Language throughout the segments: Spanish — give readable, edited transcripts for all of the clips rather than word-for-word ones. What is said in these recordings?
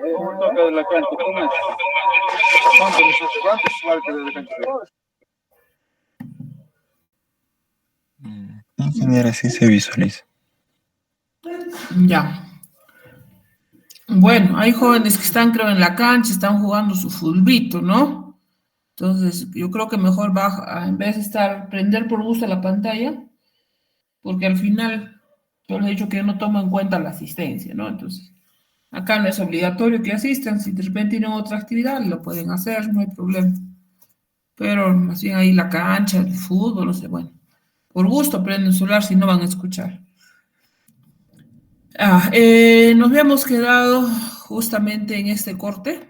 Un toque de la cancha, ¿cómo es? ¿Cuánto es marca de la cancha? Ingeniero, así se visualiza. Ya. Bueno, hay jóvenes que están, creo, en la cancha, están jugando su fulbito, ¿no? Entonces, yo creo que mejor baja, en vez de prender por gusto la pantalla, porque al final, yo les he dicho que no tomo en cuenta la asistencia, ¿no? Entonces, acá no es obligatorio que asistan, si de repente tienen otra actividad, lo pueden hacer, no hay problema. Pero más bien ahí la cancha, el fútbol, no sé, bueno, por gusto prenden el celular si no van a escuchar. Nos habíamos quedado justamente en este corte,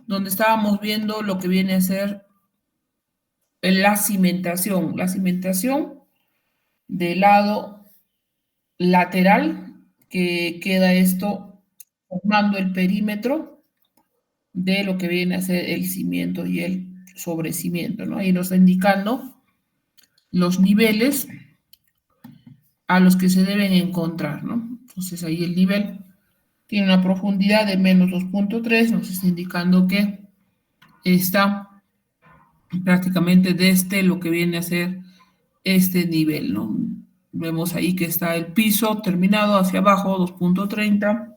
donde estábamos viendo lo que viene a ser la cimentación del lado lateral, que queda esto formando el perímetro de lo que viene a ser el cimiento y el sobrecimiento, ¿no? Ahí nos está indicando los niveles a los que se deben encontrar, ¿no? Entonces ahí el nivel tiene una profundidad de menos 2.3, nos está indicando que está prácticamente desde lo que viene a ser este nivel, ¿no? Vemos ahí que está el piso terminado hacia abajo, 2.30,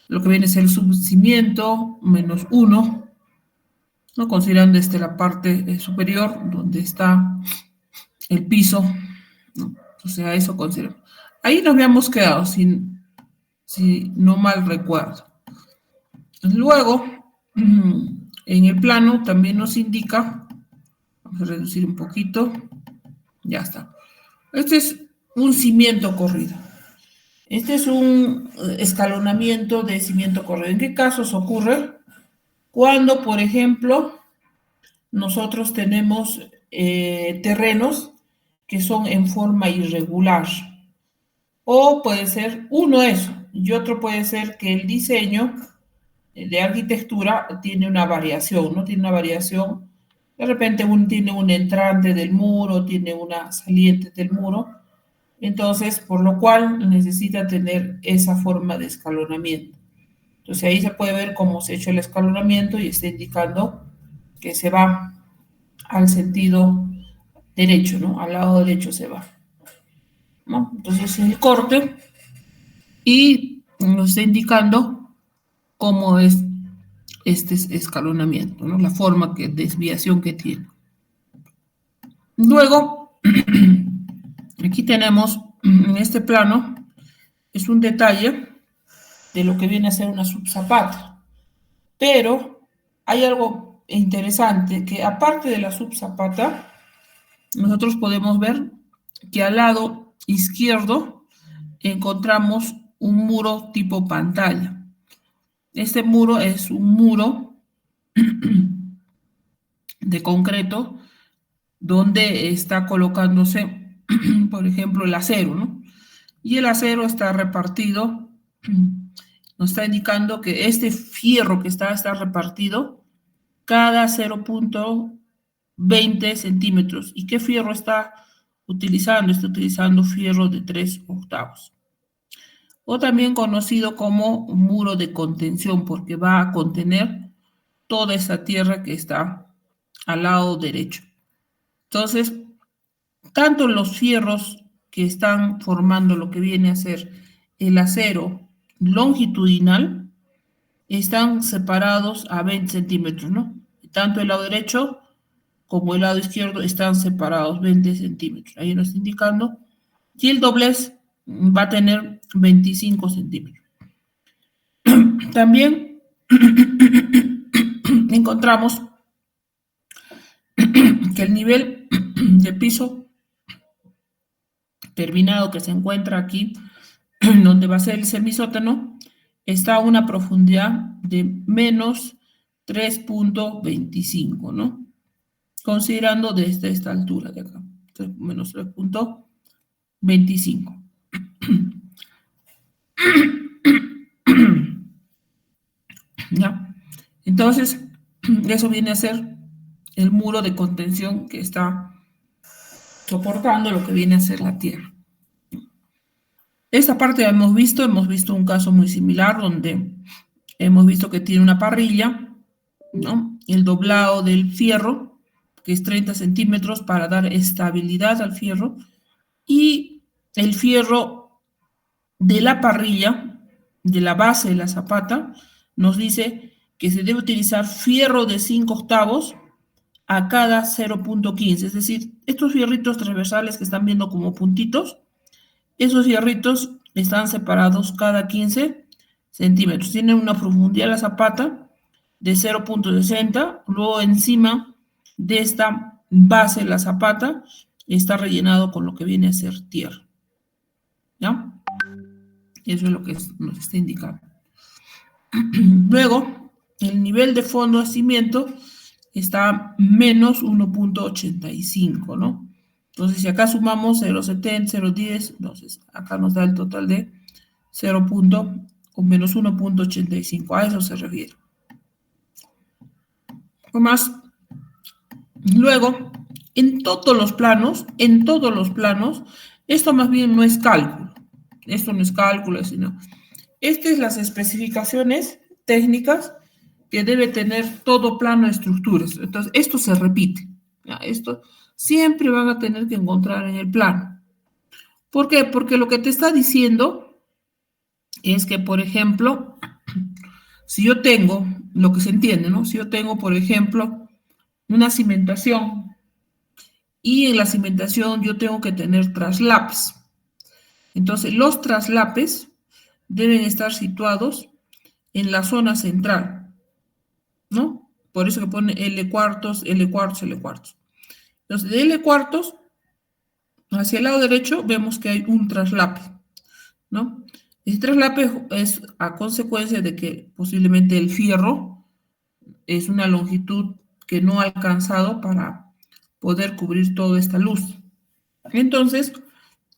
lo que viene a ser el subcimiento, menos 1, ¿no? Considerando la parte superior, donde está el piso, ¿no? Entonces a eso consideramos. Ahí nos habíamos quedado, si no mal recuerdo. Luego, en el plano también nos indica, vamos a reducir un poquito, ya está. Este es un cimiento corrido. Este es un escalonamiento de cimiento corrido. ¿En qué casos ocurre? Cuando, por ejemplo, nosotros tenemos terrenos que son en forma irregular. O puede ser uno eso, y otro puede ser que el diseño de arquitectura tiene una variación, ¿no? Tiene una variación, de repente tiene un entrante del muro, tiene una saliente del muro, entonces, por lo cual necesita tener esa forma de escalonamiento. Entonces ahí se puede ver cómo se ha hecho el escalonamiento y está indicando que se va al sentido derecho, ¿no? Al lado derecho se va, ¿no? Entonces el corte y nos está indicando cómo es este escalonamiento, ¿no? La forma, desviación que tiene. Luego, aquí tenemos en este plano, es un detalle de lo que viene a ser una subzapata. Pero hay algo interesante, que aparte de la subzapata, nosotros podemos ver que al lado izquierdo encontramos un muro tipo pantalla. Este muro es un muro de concreto donde está colocándose, por ejemplo, el acero, ¿no? Y el acero está repartido, nos está indicando que este fierro que está repartido cada 0.20 centímetros. ¿Y qué fierro está utilizando? Está utilizando fierro de 3/8. O también conocido como muro de contención, porque va a contener toda esa tierra que está al lado derecho. Entonces, tanto los fierros que están formando lo que viene a ser el acero longitudinal están separados a 20 centímetros, ¿no? Tanto el lado derecho como el lado izquierdo están separados 20 centímetros. Ahí nos está indicando. Y el doblez va a tener 25 centímetros. También encontramos que el nivel de piso terminado que se encuentra aquí, donde va a ser el semisótano, está a una profundidad de menos 3.25, ¿no? Considerando desde esta altura de acá, menos 3.25. ¿Ya? Entonces, eso viene a ser el muro de contención que está soportando lo que viene a ser la tierra. Esta parte hemos visto un caso muy similar donde Hemos visto que tiene una parrilla, ¿no? El doblado del fierro, que es 30 centímetros para dar estabilidad al fierro. Y el fierro de la parrilla, de la base de la zapata, nos dice que se debe utilizar fierro de 5/8 a cada 0,15. Es decir, estos fierritos transversales que están viendo como puntitos, esos fierritos están separados cada 15 centímetros. Tienen una profundidad la zapata de 0,60. Luego encima de esta base de la zapata está rellenado con lo que viene a ser tierra. ¿Ya? Eso es lo que nos está indicando. Luego, el nivel de fondo de cimiento está menos 1,85, ¿no? Entonces, si acá sumamos 0,70, 0,10, entonces acá nos da el total de 0, o menos 1,85. A eso se refiere. ¿Qué más? Luego, en todos los planos, esto más bien no es cálculo. Esto no es cálculo, sino... Estas son las especificaciones técnicas que debe tener todo plano de estructuras. Entonces, esto se repite. ¿Ya? Esto siempre van a tener que encontrar en el plano. ¿Por qué? Porque lo que te está diciendo es que, por ejemplo, si yo tengo, lo que se entiende, ¿no? Si yo tengo, por ejemplo, una cimentación y en la cimentación yo tengo que tener traslapes. Entonces, los traslapes deben estar situados en la zona central, ¿no? Por eso que pone L cuartos, L cuartos, L cuartos. Entonces, de L cuartos, hacia el lado derecho, vemos que hay un traslape, ¿no? Ese traslape es a consecuencia de que posiblemente el fierro es una longitud que no ha alcanzado para poder cubrir toda esta luz. Entonces,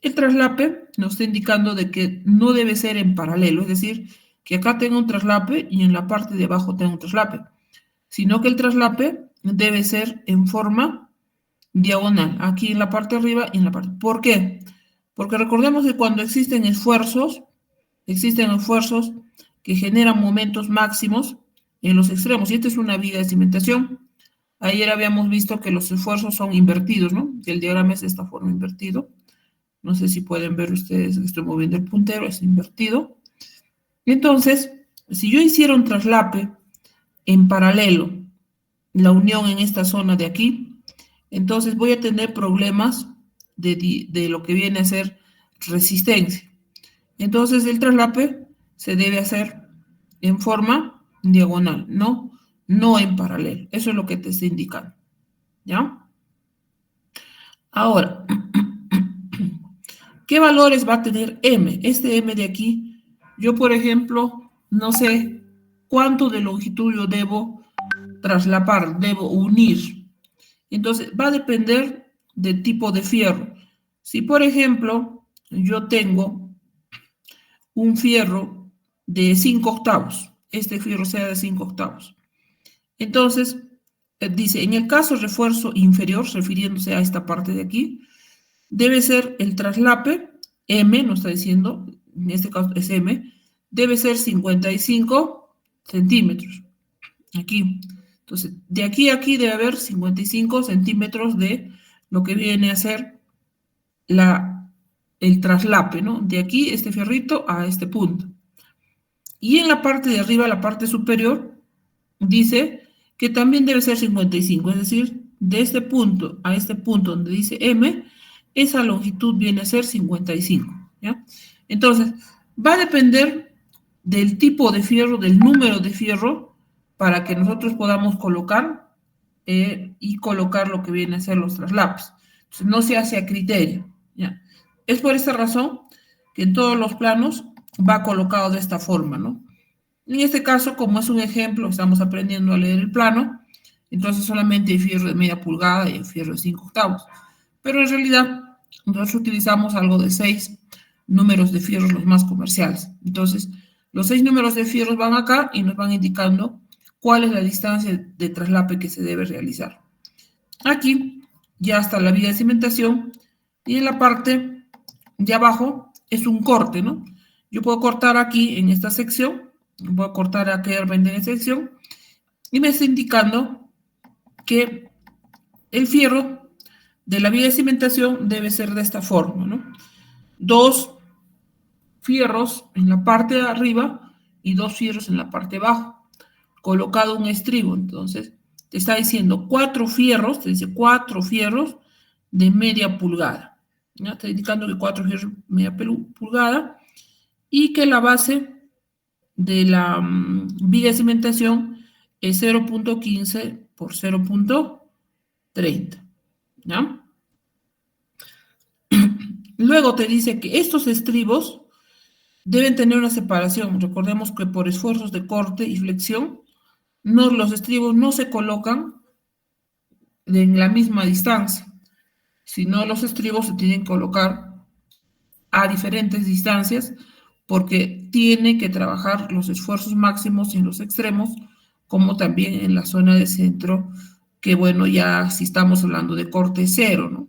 el traslape nos está indicando de que no debe ser en paralelo, es decir, que acá tengo un traslape y en la parte de abajo tengo un traslape, sino que el traslape debe ser en forma diagonal, aquí en la parte de arriba y en la parte... ¿Por qué? Porque recordemos que cuando existen esfuerzos que generan momentos máximos en los extremos, y esta es una viga de cimentación. Ayer habíamos visto que los esfuerzos son invertidos, ¿no? Que el diagrama es de esta forma invertido. No sé si pueden ver ustedes que estoy moviendo el puntero, es invertido. Entonces, si yo hiciera un traslape en paralelo, la unión en esta zona de aquí, entonces voy a tener problemas de lo que viene a ser resistencia. Entonces, el traslape se debe hacer en forma diagonal, no en paralelo. Eso es lo que te está indicando. ¿Ya? Ahora, ¿qué valores va a tener M? Este M de aquí, yo por ejemplo, no sé cuánto de longitud yo debo traslapar, debo unir. Entonces, va a depender del tipo de fierro. Si por ejemplo, yo tengo un fierro de 5/8, este fierro sea de 5/8. Entonces, dice, en el caso refuerzo inferior, refiriéndose a esta parte de aquí, debe ser el traslape, M, nos está diciendo, en este caso es M, debe ser 55 centímetros. Aquí. Entonces, de aquí a aquí debe haber 55 centímetros de lo que viene a ser el traslape, ¿no? De aquí, este fierrito, a este punto. Y en la parte de arriba, la parte superior, dice que también debe ser 55, es decir, de este punto a este punto donde dice M, esa longitud viene a ser 55, ¿ya? Entonces, va a depender del tipo de fierro, del número de fierro, para que nosotros podamos colocar y colocar lo que viene a ser los traslapes. Entonces, no se hace a criterio, ¿ya? Es por esta razón que en todos los planos va colocado de esta forma, ¿no? En este caso, como es un ejemplo, estamos aprendiendo a leer el plano, entonces solamente hay fierro de media pulgada y fierro de 5/8. Pero en realidad, nosotros utilizamos algo de 6 números de fierros, los más comerciales. Entonces, los 6 números de fierros van acá y nos van indicando cuál es la distancia de traslape que se debe realizar. Aquí ya está la viga de cimentación y en la parte de abajo es un corte, ¿no? Yo puedo cortar aquí en esta sección Voy a cortar aquí de repente en sección. Y me está indicando que el fierro de la viga de cimentación debe ser de esta forma, ¿no? 2 fierros en la parte de arriba y 2 fierros en la parte de abajo, colocado un estribo. Entonces, te está diciendo 4 fierros, te dice 4 fierros de media pulgada. ¿Ya? Está indicando que 4 fierros de media pulgada y que la base de la viga de cimentación es 0.15 por 0.30. ¿Ya? Luego te dice que estos estribos deben tener una separación. Recordemos que por esfuerzos de corte y flexión, los estribos no se colocan en la misma distancia, sino los estribos se tienen que colocar a diferentes distancias porque tiene que trabajar los esfuerzos máximos en los extremos, como también en la zona de centro, que bueno, ya si estamos hablando de corte cero, ¿no?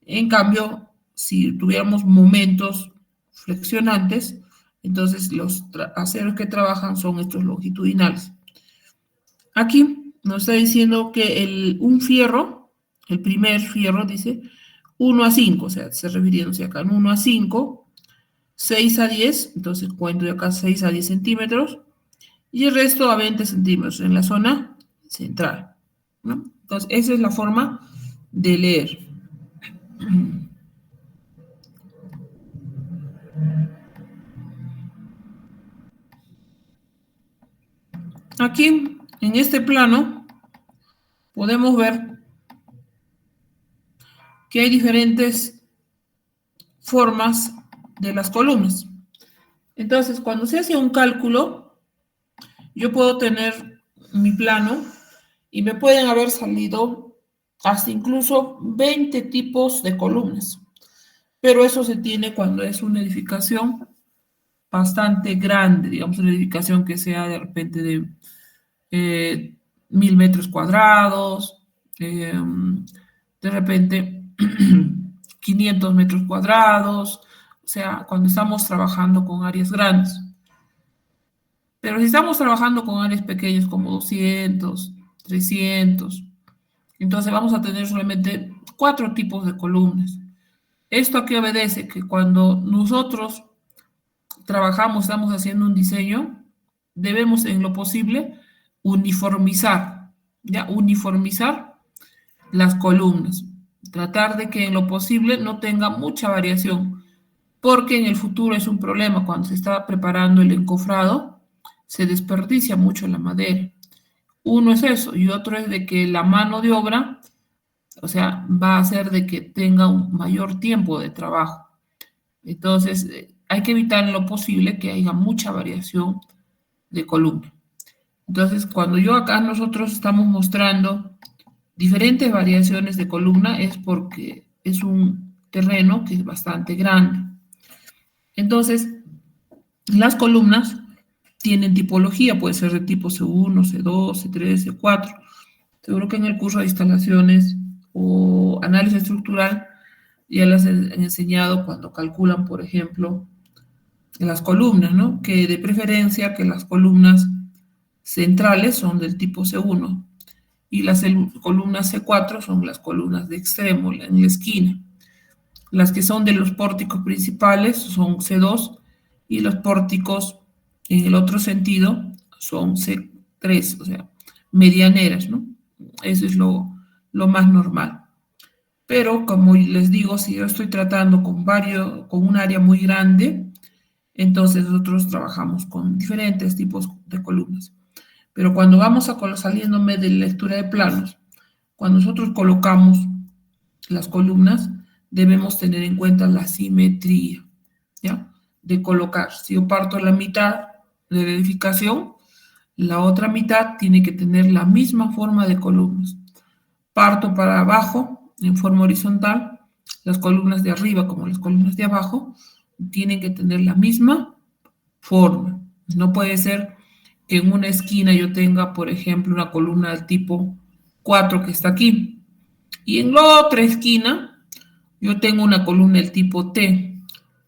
En cambio, si tuviéramos momentos flexionantes, entonces los aceros que trabajan son estos longitudinales. Aquí nos está diciendo que un fierro, el primer fierro dice 1 a 5, o sea, se refiriéndose acá, 1 a 5, 6 a 10, entonces cuento de acá 6 a 10 centímetros, y el resto a 20 centímetros en la zona central, ¿no? Entonces, esa es la forma de leer. Aquí, en este plano, podemos ver que hay diferentes formas de las columnas. Entonces, cuando se hace un cálculo, yo puedo tener mi plano y me pueden haber salido hasta incluso 20 tipos de columnas. Pero eso se tiene cuando es una edificación bastante grande, digamos, una edificación que sea de repente de 1000 metros cuadrados, de repente 500 metros cuadrados, o sea, cuando estamos trabajando con áreas grandes. Pero si estamos trabajando con áreas pequeñas como 200, 300, entonces vamos a tener solamente 4 tipos de columnas. ¿Esto a qué obedece? Que cuando nosotros trabajamos, estamos haciendo un diseño, debemos en lo posible uniformizar, ¿ya? Uniformizar las columnas. Tratar de que en lo posible no tenga mucha variación, porque en el futuro es un problema. Cuando se está preparando el encofrado, se desperdicia mucho la madera. Uno es eso, y otro es de que la mano de obra, o sea, va a hacer de que tenga un mayor tiempo de trabajo. Entonces, hay que evitar en lo posible que haya mucha variación de columna. Entonces, cuando nosotros estamos mostrando diferentes variaciones de columna, es porque es un terreno que es bastante grande. Entonces, las columnas tienen tipología, puede ser de tipo C1, C2, C3, C4. Seguro que en el curso de instalaciones o análisis estructural ya les han enseñado cuando calculan, por ejemplo, las columnas, ¿no? Que de preferencia que las columnas centrales son del tipo C1 y las columnas C4 son las columnas de extremo, en la esquina. Las que son de los pórticos principales son C2 y los pórticos en el otro sentido son C3, o sea, medianeras, ¿no? Eso es lo más normal. Pero, como les digo, si yo estoy tratando con un área muy grande, entonces nosotros trabajamos con diferentes tipos de columnas. Pero cuando vamos saliéndome de la lectura de planos, cuando nosotros colocamos las columnas, debemos tener en cuenta la simetría, ¿ya? De colocar. Si yo parto la mitad de la edificación, la otra mitad tiene que tener la misma forma de columnas. Parto para abajo en forma horizontal, las columnas de arriba como las columnas de abajo tienen que tener la misma forma. No puede ser que en una esquina yo tenga, por ejemplo, una columna del tipo 4 que está aquí, y en la otra esquina yo tengo una columna del tipo T.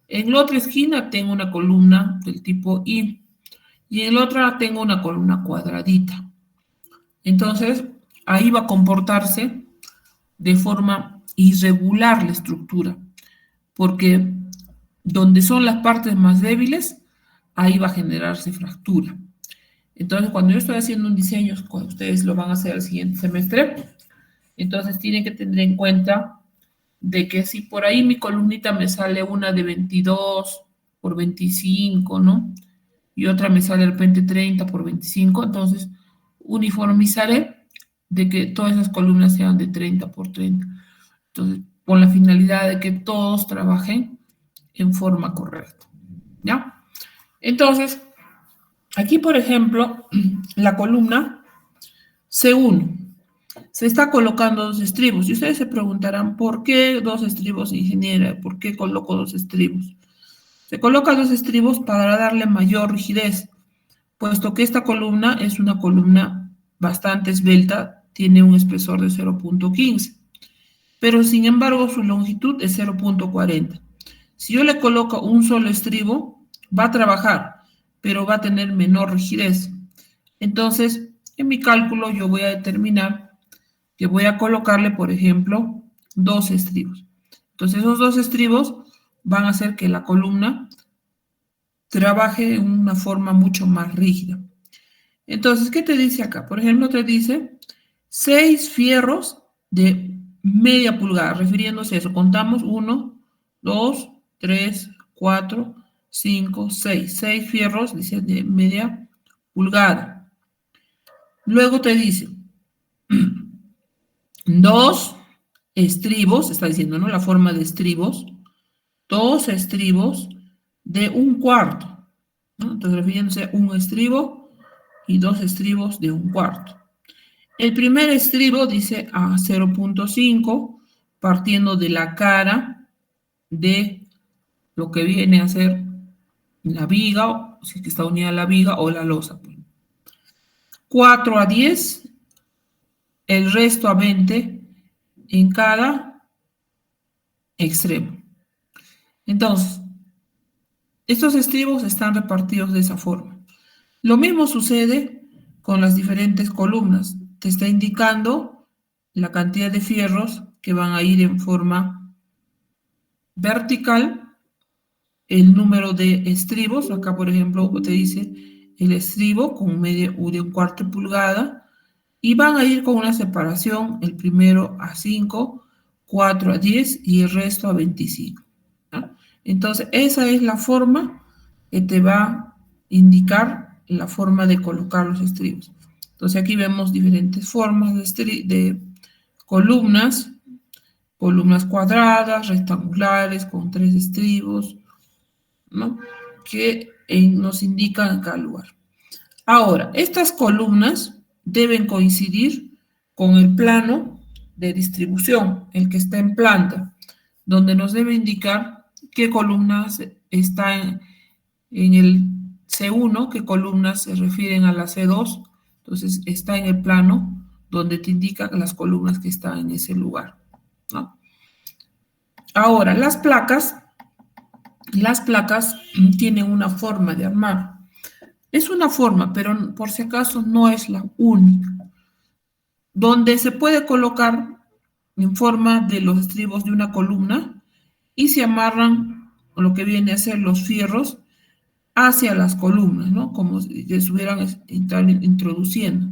En la otra esquina tengo una columna del tipo I. y en la otra tengo una columna cuadradita. Entonces, ahí va a comportarse de forma irregular la estructura, porque donde son las partes más débiles, ahí va a generarse fractura. Entonces, cuando yo estoy haciendo un diseño, cuando ustedes lo van a hacer el siguiente semestre, entonces tienen que tener en cuenta de que si por ahí mi columnita me sale una de 22 por 25, ¿no? Y otra me sale de repente 30 por 25, entonces uniformizaré de que todas esas columnas sean de 30 por 30. Entonces, con la finalidad de que todos trabajen en forma correcta, ¿ya? Entonces, aquí, por ejemplo, la columna C1 se está colocando dos estribos. Y ustedes se preguntarán, ¿por qué dos estribos, ingeniera? ¿Por qué coloco dos estribos? Se colocan dos estribos para darle mayor rigidez, puesto que esta columna es una columna bastante esbelta, tiene un espesor de 0.15, pero sin embargo su longitud es 0.40. Si yo le coloco un solo estribo, va a trabajar, pero va a tener menor rigidez. Entonces, en mi cálculo yo voy a determinar que voy a colocarle, por ejemplo, dos estribos. Entonces, esos dos estribos van a hacer que la columna trabaje de una forma mucho más rígida. Entonces, ¿qué te dice acá? Por ejemplo, te dice 6 fierros de media pulgada, refiriéndose a eso. Contamos 1, 2, 3, 4, 5, 6. 6 fierros, dice, de media pulgada. Luego te dice 2 estribos, está diciendo, ¿no? La forma de estribos. 2 estribos de 1/4, ¿no? Entonces, refiriéndose a un estribo y 2 estribos de 1/4. El primer estribo dice a 0.5, partiendo de la cara de lo que viene a ser la viga, si es que está unida a la viga o la losa. 4 a 10, el resto a 20 en cada extremo. Entonces, estos estribos están repartidos de esa forma. Lo mismo sucede con las diferentes columnas. Te está indicando la cantidad de fierros que van a ir en forma vertical, el número de estribos. Acá, por ejemplo, te dice el estribo con media de 1/4 pulgada y van a ir con una separación, el primero a 5, 4 a 10 y el resto a 25. ¿No? Entonces, esa es la forma que te va a indicar la forma de colocar los estribos. Entonces, aquí vemos diferentes formas de columnas, columnas cuadradas, rectangulares, con 3 estribos, ¿no? Que nos indican en cada lugar. Ahora, estas columnas deben coincidir con el plano de distribución, el que está en planta, donde nos debe indicar qué columnas está en el C1, qué columnas se refieren a la C2, entonces está en el plano donde te indica las columnas que están en ese lugar, ¿no? Ahora, las placas tienen una forma de armar. Es una forma, pero por si acaso no es la única. Donde se puede colocar en forma de los estribos de una columna y se amarran lo que viene a ser los fierros hacia las columnas, ¿no? Como si estuvieran introduciendo.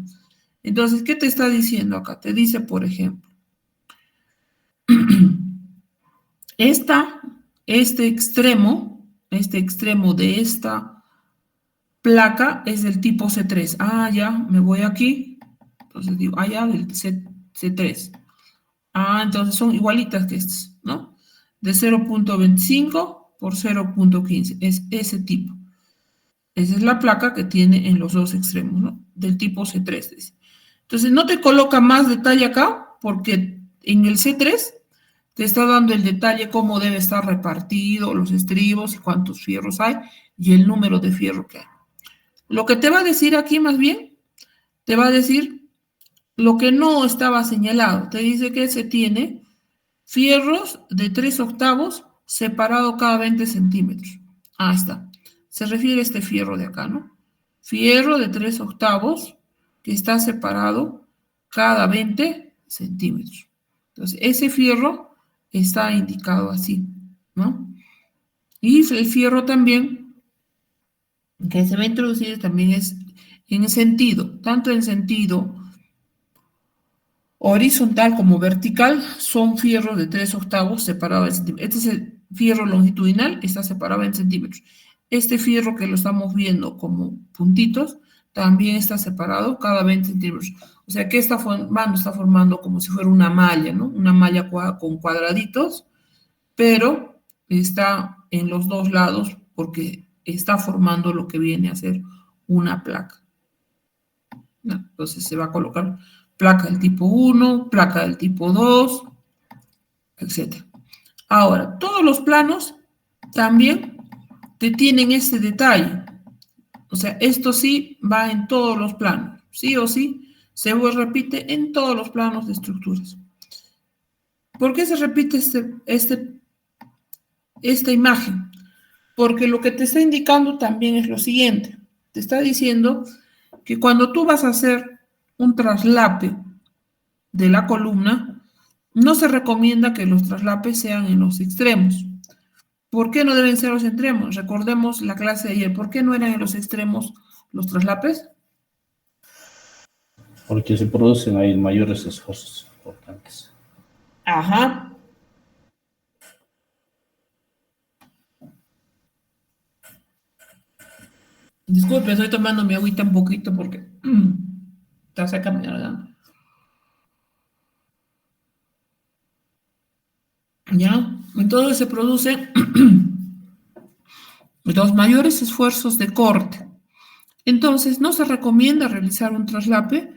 Entonces, ¿qué te está diciendo acá? Te dice, por ejemplo, este extremo de esta placa es del tipo C3. Ah, ya, me voy aquí. Entonces digo, ah, ya, del C3. Ah, entonces son igualitas que estas, ¿no? De 0.25 por 0.15. Es ese tipo. Esa es la placa que tiene en los dos extremos, ¿no? Del tipo C3. Entonces, no te coloca más detalle acá, porque en el C3 te está dando el detalle cómo debe estar repartido, los estribos y cuántos fierros hay, y el número de fierro que hay. Lo que te va a decir aquí más bien, te va a decir lo que no estaba señalado. Te dice que se tiene fierros de 3/8 separado cada 20 centímetros. Ah, está. Se refiere a este fierro de acá, ¿no? fierro de 3/8 que está separado cada 20 centímetros. Entonces, ese fierro está indicado así, ¿no? Y el fierro también que se va a introducir también es en sentido, tanto en sentido horizontal como vertical, son fierros de 3/8 separados en centímetros. Este es el fierro longitudinal, está separado en centímetros. Este fierro que lo estamos viendo como puntitos, también está separado cada 20 centímetros. O sea que está formando como si fuera una malla, ¿no? Una malla con cuadraditos, pero está en los dos lados porque está formando lo que viene a ser una placa. ¿No? Entonces se va a colocar placa del tipo 1, placa del tipo 2, etc. Ahora, todos los planos también te tienen este detalle. O sea, esto sí va en todos los planos. Sí o sí, se repite en todos los planos de estructuras. ¿Por qué se repite esta imagen? Porque lo que te está indicando también es lo siguiente. Te está diciendo que cuando tú vas a hacer un traslape de la columna, no se recomienda que los traslapes sean en los extremos. ¿Por qué no deben ser los extremos? Recordemos la clase de ayer. ¿Por qué no eran en los extremos los traslapes? Porque se producen ahí mayores esfuerzos importantes. Ajá. Disculpe, estoy tomando mi agüita un poquito porque está seca mi garganta. ¿Ya? Entonces se producen los mayores esfuerzos de corte. Entonces no se recomienda realizar un traslape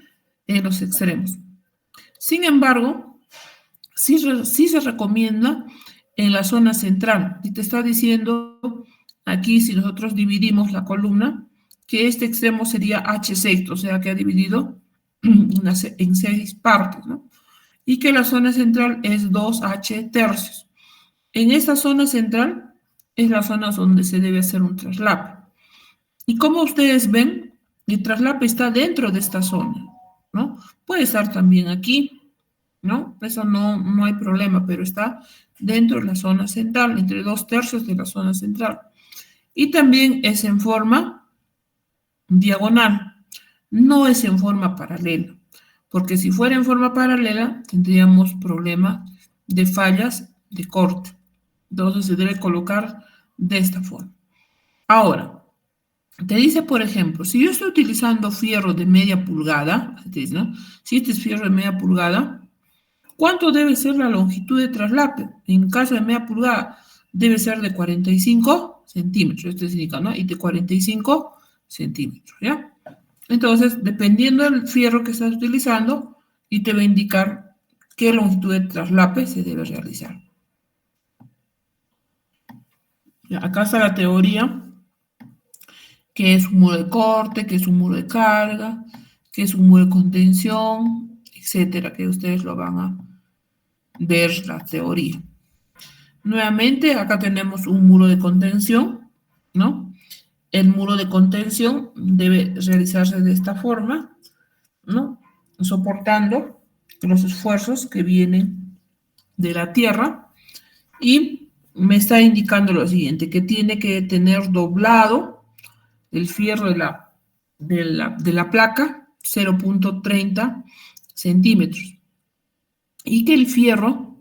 en los extremos. Sin embargo, sí se recomienda en la zona central. Y te está diciendo aquí, si nosotros dividimos la columna, que este extremo sería h sexto, o sea que ha dividido en 6 partes, ¿no? Y que la zona central es 2h tercios. En esta zona central es la zona donde se debe hacer un traslape. Y como ustedes ven, el traslape está dentro de esta zona, ¿no? Puede estar también aquí, ¿no? Eso no hay problema, pero está dentro de la zona central, entre 2/3 de la zona central. Y también es en forma diagonal, no es en forma paralela, porque si fuera en forma paralela tendríamos problema de fallas de corte. Entonces se debe colocar de esta forma. Ahora, te dice, por ejemplo, si yo estoy utilizando fierro de media pulgada, ¿no? Si este es fierro de media pulgada, ¿cuánto debe ser la longitud de traslape? En caso de media pulgada, debe ser de 45 centímetros, esto significa, ¿no? Y de 45 centímetros, ¿ya? Entonces, dependiendo del fierro que estás utilizando, y te va a indicar qué longitud de traslape se debe realizar. Ya, acá está la teoría, que es un muro de corte, que es un muro de carga, que es un muro de contención, etcétera, que ustedes lo van a ver la teoría. Nuevamente, acá tenemos un muro de contención, ¿no? El muro de contención debe realizarse de esta forma, ¿no? Soportando los esfuerzos que vienen de la tierra y me está indicando lo siguiente, que tiene que tener doblado el fierro de la placa 0.30 centímetros y que el fierro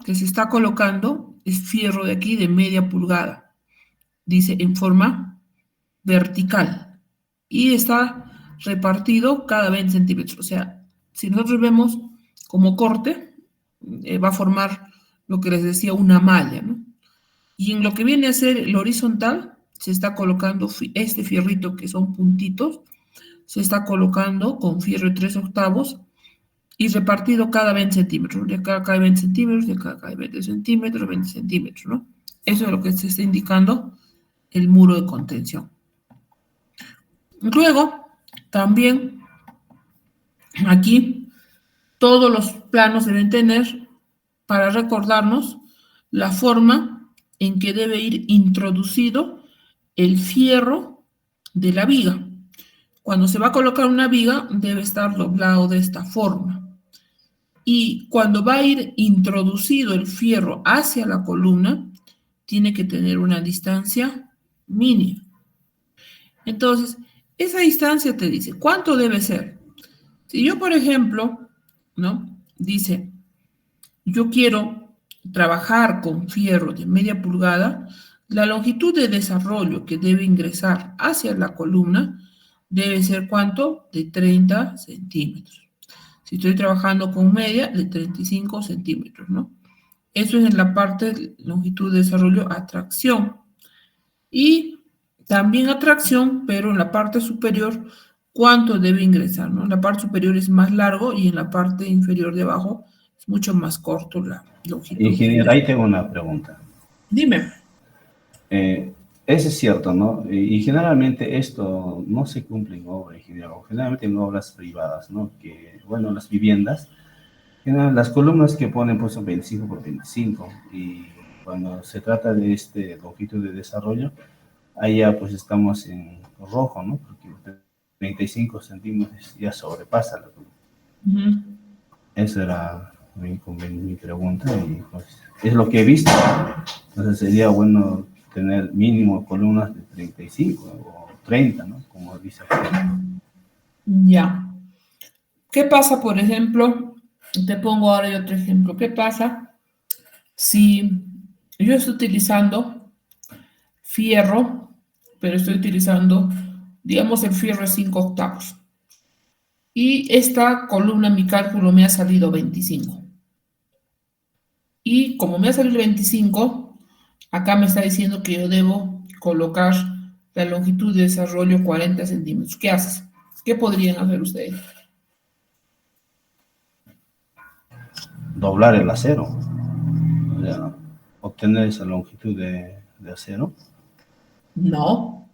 que se está colocando es fierro de aquí de media pulgada, dice en forma vertical y está repartido cada 20 centímetros. O sea, si nosotros vemos como corte, va a formar lo que les decía una malla, ¿no? Y en lo que viene a ser el horizontal, se está colocando este fierrito que son puntitos, se está colocando con fierro de 3/8 y repartido cada 20 centímetros. De acá cae 20 centímetros, de acá cae 20 centímetros, 20 centímetros, ¿no? Eso es lo que se está indicando el muro de contención. Luego, también aquí todos los planos deben tener para recordarnos la forma en que debe ir introducido el fierro de la viga. Cuando se va a colocar una viga, debe estar doblado de esta forma. Y cuando va a ir introducido el fierro hacia la columna, tiene que tener una distancia mínima. Entonces, esa distancia te dice, ¿cuánto debe ser? Si yo, por ejemplo, ¿no? Dice, yo quiero trabajar con fierro de media pulgada, la longitud de desarrollo que debe ingresar hacia la columna debe ser, ¿cuánto? De 30 centímetros. Si estoy trabajando con media, de 35 centímetros, ¿no? Eso es en la parte de longitud de desarrollo, atracción. Y también atracción, pero en la parte superior, ¿cuánto debe ingresar, no? En la parte superior es más largo y en la parte inferior de abajo es mucho más corto la longitud. Ingeniero, ahí tengo una pregunta. Dime. Eso es cierto, ¿no? Y generalmente esto no se cumple en obra, ingeniero, generalmente en obras privadas, ¿no? Que, bueno, las viviendas, las columnas que ponen pues son 25 por 25 y cuando se trata de este longitud de desarrollo, ahí ya pues estamos en rojo, ¿no? Porque 35 centímetros ya sobrepasa la columna. Esa era mi pregunta y pues es lo que he visto. Entonces sería bueno tener mínimo columnas de 35 o 30, ¿no? Como dice aquí. Ya. ¿Qué pasa, por ejemplo? Te pongo ahora otro ejemplo. ¿Qué pasa si yo estoy utilizando fierro, pero estoy utilizando, digamos, el fierro es 5 octavos? Y esta columna, mi cálculo, me ha salido 25. Y como me ha salido 25, acá me está diciendo que yo debo colocar la longitud de desarrollo 40 centímetros. ¿Qué haces? ¿Qué podrían hacer ustedes? Doblar el acero, o sea, obtener esa longitud de acero. No.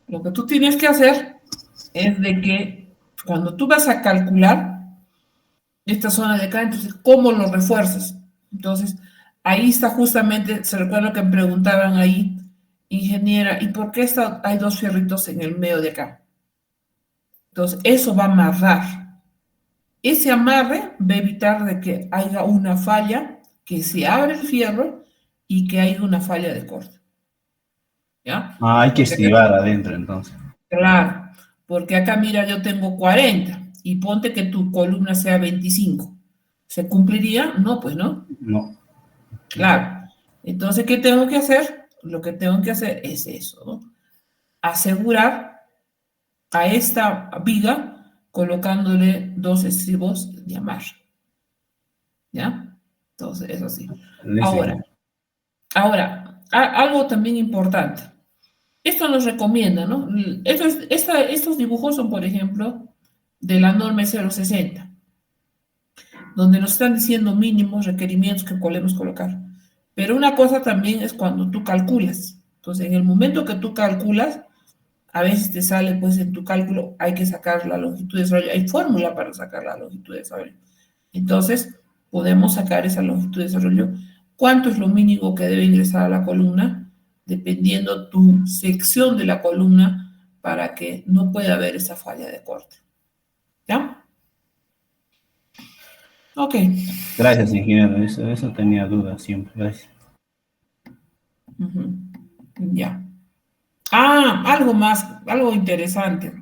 Lo que tú tienes que hacer es de que cuando tú vas a calcular esta zona de acá, entonces, ¿cómo lo refuerzas? Entonces, ahí está justamente, se recuerda que me preguntaban ahí, ingeniera, ¿y por qué hay dos fierritos en el medio de acá? Entonces, eso va a amarrar. Ese amarre va a evitar de que haya una falla, que se abre el fierro y que haya una falla de corte. ¿Ya? Ah, hay que Porque acá, estribar adentro entonces. claro, porque acá, mira, yo tengo 40 y ponte que tu columna sea 25. ¿Se cumpliría? No, pues no. No. Claro. Entonces, ¿qué tengo que hacer? Lo que tengo que hacer es eso, ¿no? Asegurar a esta viga colocándole 2 estribos de amarre. ¿Ya? Entonces, eso sí. Listo. Ahora, algo también importante. Esto nos recomienda, ¿no? Estos dibujos son, por ejemplo, de la norma 060, donde nos están diciendo mínimos requerimientos que podemos colocar. Pero una cosa también es cuando tú calculas. Entonces, en el momento que tú calculas, a veces te sale, pues en tu cálculo hay que sacar la longitud de desarrollo. Hay fórmula para sacar la longitud de desarrollo. Entonces, podemos sacar esa longitud de desarrollo. ¿Cuánto es lo mínimo que debe ingresar a la columna? Dependiendo tu sección de la columna para que no pueda haber esa falla de corte. ¿Ya? Ok. Gracias, ingeniero. Eso tenía dudas siempre. Gracias. Ya. Ah, algo más, algo interesante,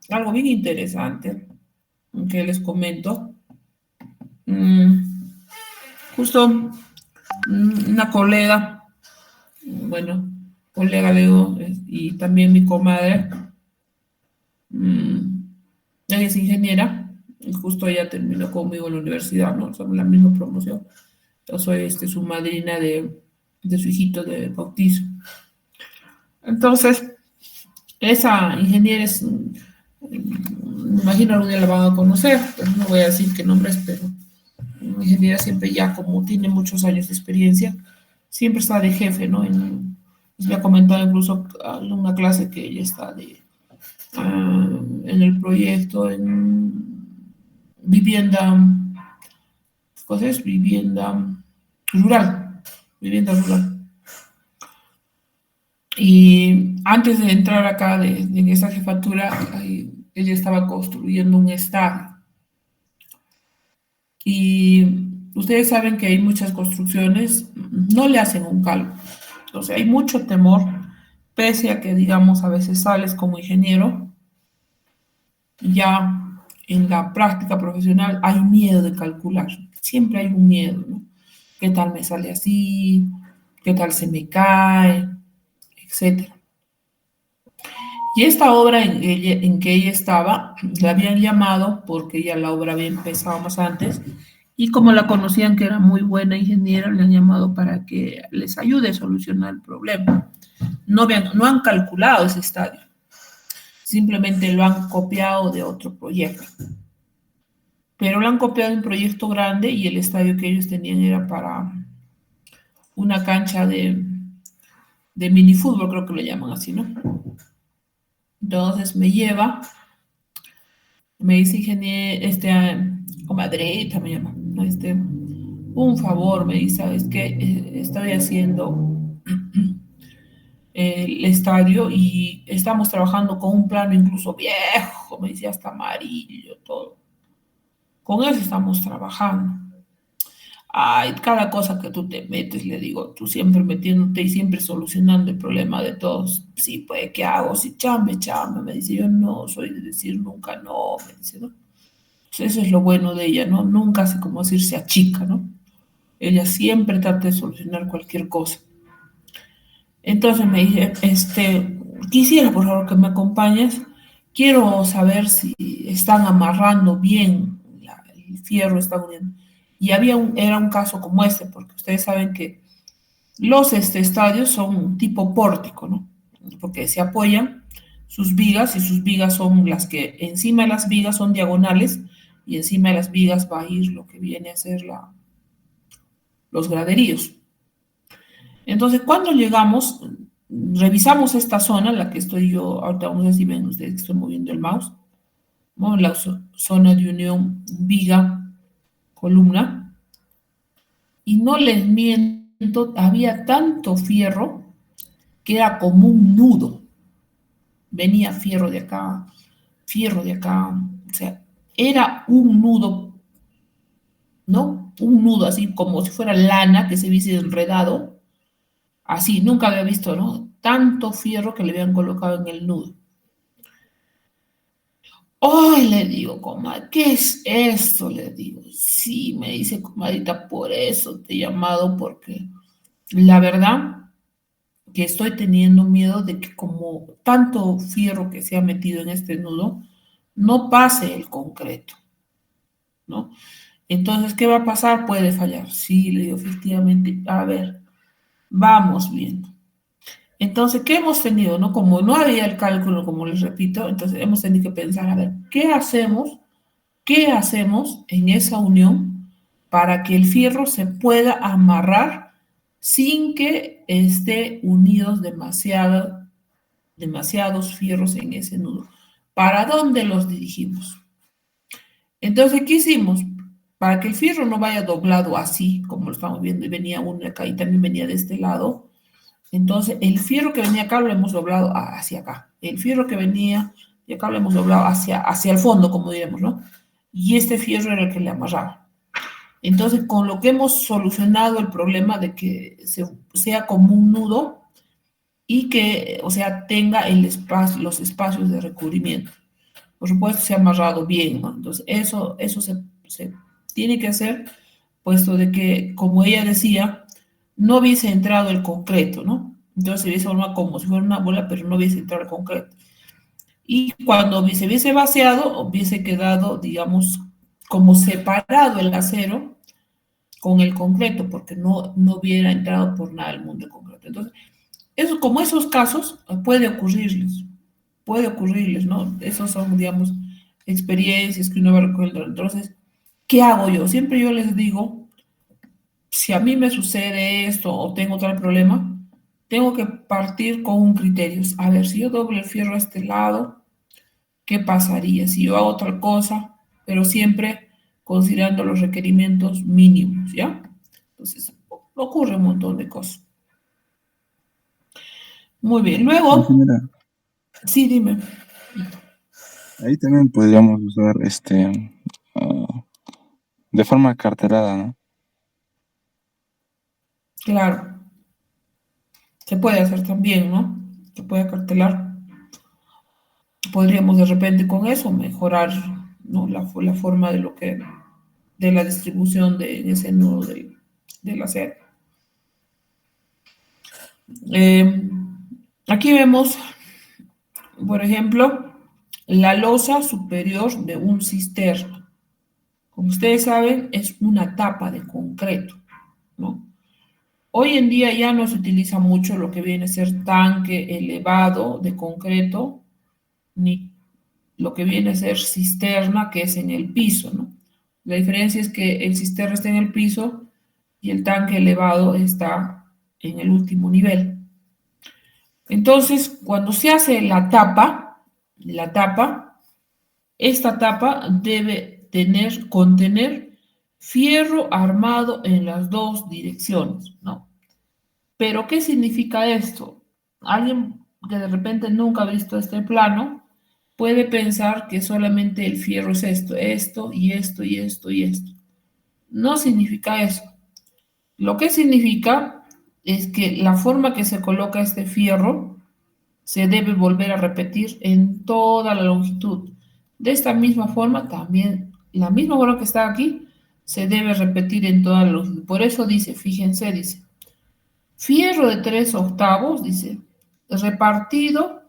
algo bien interesante que les comento. Justo una colega, bueno, colega le digo, y también mi comadre, ella es ingeniera, y justo ella terminó conmigo en la universidad, ¿no? Somos la misma promoción. Yo soy su madrina de su hijito de bautizo. Entonces, esa ingeniera es, me imagino algún día la van a conocer, pero no voy a decir qué nombre es, pero ingeniera siempre ya como tiene muchos años de experiencia, siempre está de jefe, ¿no? Me ha comentado incluso en una clase que ella está en el proyecto en vivienda, ¿qué es? Vivienda rural, vivienda rural. Y antes de entrar acá en esta jefatura, ella estaba construyendo un estadio. Y ustedes saben que hay muchas construcciones, no le hacen un cálculo. Entonces hay mucho temor, pese a que, digamos, a veces sales como ingeniero, ya en la práctica profesional hay miedo de calcular. Siempre hay un miedo, ¿no? ¿Qué tal me sale así? ¿Qué tal se me cae? Etcétera. Y esta obra en que ella estaba, la habían llamado porque ya la obra había empezado más antes, y como la conocían que era muy buena ingeniera, le han llamado para que les ayude a solucionar el problema. No han calculado ese estadio, simplemente lo han copiado de otro proyecto. Pero lo han copiado de un proyecto grande y el estadio que ellos tenían era para una cancha de minifútbol, creo que lo llaman así, ¿no? Entonces me lleva, me dice ingeniero, comadrita me llama, ¿no? Un favor, me dice, ¿sabes qué? Estoy haciendo el estadio y estamos trabajando con un plano incluso viejo, me decía hasta amarillo, todo. Con eso estamos trabajando. Ay, cada cosa que tú te metes, le digo, tú siempre metiéndote y siempre solucionando el problema de todos. Sí, pues, ¿qué hago? Sí, chame, chame. Me dice, yo no soy de decir nunca no, me dice, ¿no? Pues eso es lo bueno de ella, ¿no? Nunca hace como decirse achica, ¿no? Ella siempre trata de solucionar cualquier cosa. Entonces me dije, quisiera por favor que me acompañes. Quiero saber si están amarrando bien el fierro, está uniendo. Y era un caso como este, porque ustedes saben que los estadios son tipo pórtico, ¿no? Porque se apoyan sus vigas y sus vigas son las que encima de las vigas son diagonales y encima de las vigas va a ir lo que viene a ser los graderíos. Entonces, cuando llegamos, revisamos esta zona, en la que estoy yo, ahorita no sé si ven ustedes que estoy moviendo el mouse, ¿no? La zona de unión viga, columna, y no les miento, había tanto fierro que era como un nudo. Venía fierro de acá, o sea, era un nudo, ¿no? Un nudo así como si fuera lana que se hubiese enredado. Así, nunca había visto, ¿no? Tanto fierro que le habían colocado en el nudo. ¡Ay! Le digo, comadre, ¿qué es esto? Le digo, sí, me dice, comadita, por eso te he llamado, porque la verdad que estoy teniendo miedo de que como tanto fierro que se ha metido en este nudo, no pase el concreto, ¿no? Entonces, ¿qué va a pasar? Puede fallar. Sí, le digo, efectivamente, a ver, vamos viendo. Entonces, ¿qué hemos tenido? ¿No? Como no había el cálculo, como les repito, entonces hemos tenido que pensar, a ver, ¿qué hacemos? ¿Qué hacemos en esa unión para que el fierro se pueda amarrar sin que esté unidos demasiados fierros en ese nudo? ¿Para dónde los dirigimos? Entonces, ¿qué hicimos? Para que el fierro no vaya doblado así, como lo estamos viendo, y venía uno acá y también venía de este lado. Entonces, el fierro que venía acá lo hemos doblado hacia acá. El fierro que venía de acá lo hemos doblado hacia el fondo, como diríamos, ¿no? Y este fierro era el que le amarraba. Entonces, con lo que hemos solucionado el problema de que sea como un nudo y que, o sea, tenga los espacios de recubrimiento. Por supuesto, se ha amarrado bien, ¿no? Entonces, eso se tiene que hacer, puesto de que, como ella decía, no hubiese entrado el concreto, ¿no? Entonces se hubiese formado como si fuera una bola, pero no hubiese entrado el concreto. Y cuando se hubiese vaciado, hubiese quedado, digamos, como separado el acero con el concreto, porque no hubiera entrado por nada el mundo del concreto. Entonces, como esos casos puede ocurrirles, ¿no? Esos son, digamos, experiencias que uno va a recordar. Entonces, ¿qué hago yo? Siempre yo les digo, si a mí me sucede esto o tengo tal problema, tengo que partir con un criterio. A ver, si yo doblo el fierro a este lado, ¿qué pasaría? Si yo hago otra cosa, pero siempre considerando los requerimientos mínimos, ¿ya? Entonces, ocurre un montón de cosas. Muy bien. Luego, Ingeniera, sí, dime. ahí también podríamos usar de forma cartelada, ¿no? Claro, se puede hacer también, ¿no? Se puede cartelar. Podríamos de repente con eso mejorar, ¿no? La forma de lo que, de la distribución de ese nudo de la seda. Eh, Aquí vemos, por ejemplo, la losa superior de un cisterna. Como ustedes saben, es una tapa de concreto, ¿no? Hoy en día ya no se utiliza mucho lo que viene a ser tanque elevado de concreto, ni lo que viene a ser cisterna, que es en el piso, ¿no? La diferencia es que el cisterna está en el piso y el tanque elevado está en el último nivel. Entonces, cuando se hace esta tapa debe contener fierro armado en las dos direcciones, ¿no? Pero, ¿qué significa esto? Alguien que de repente nunca ha visto este plano puede pensar que solamente el fierro es esto y esto y esto y esto. No significa eso. Lo que significa es que la forma que se coloca este fierro se debe volver a repetir en toda la longitud. De esta misma forma, también la misma forma que está aquí se debe repetir en toda la longitud. Por eso dice, fíjense, dice, fierro de 3/8, dice, repartido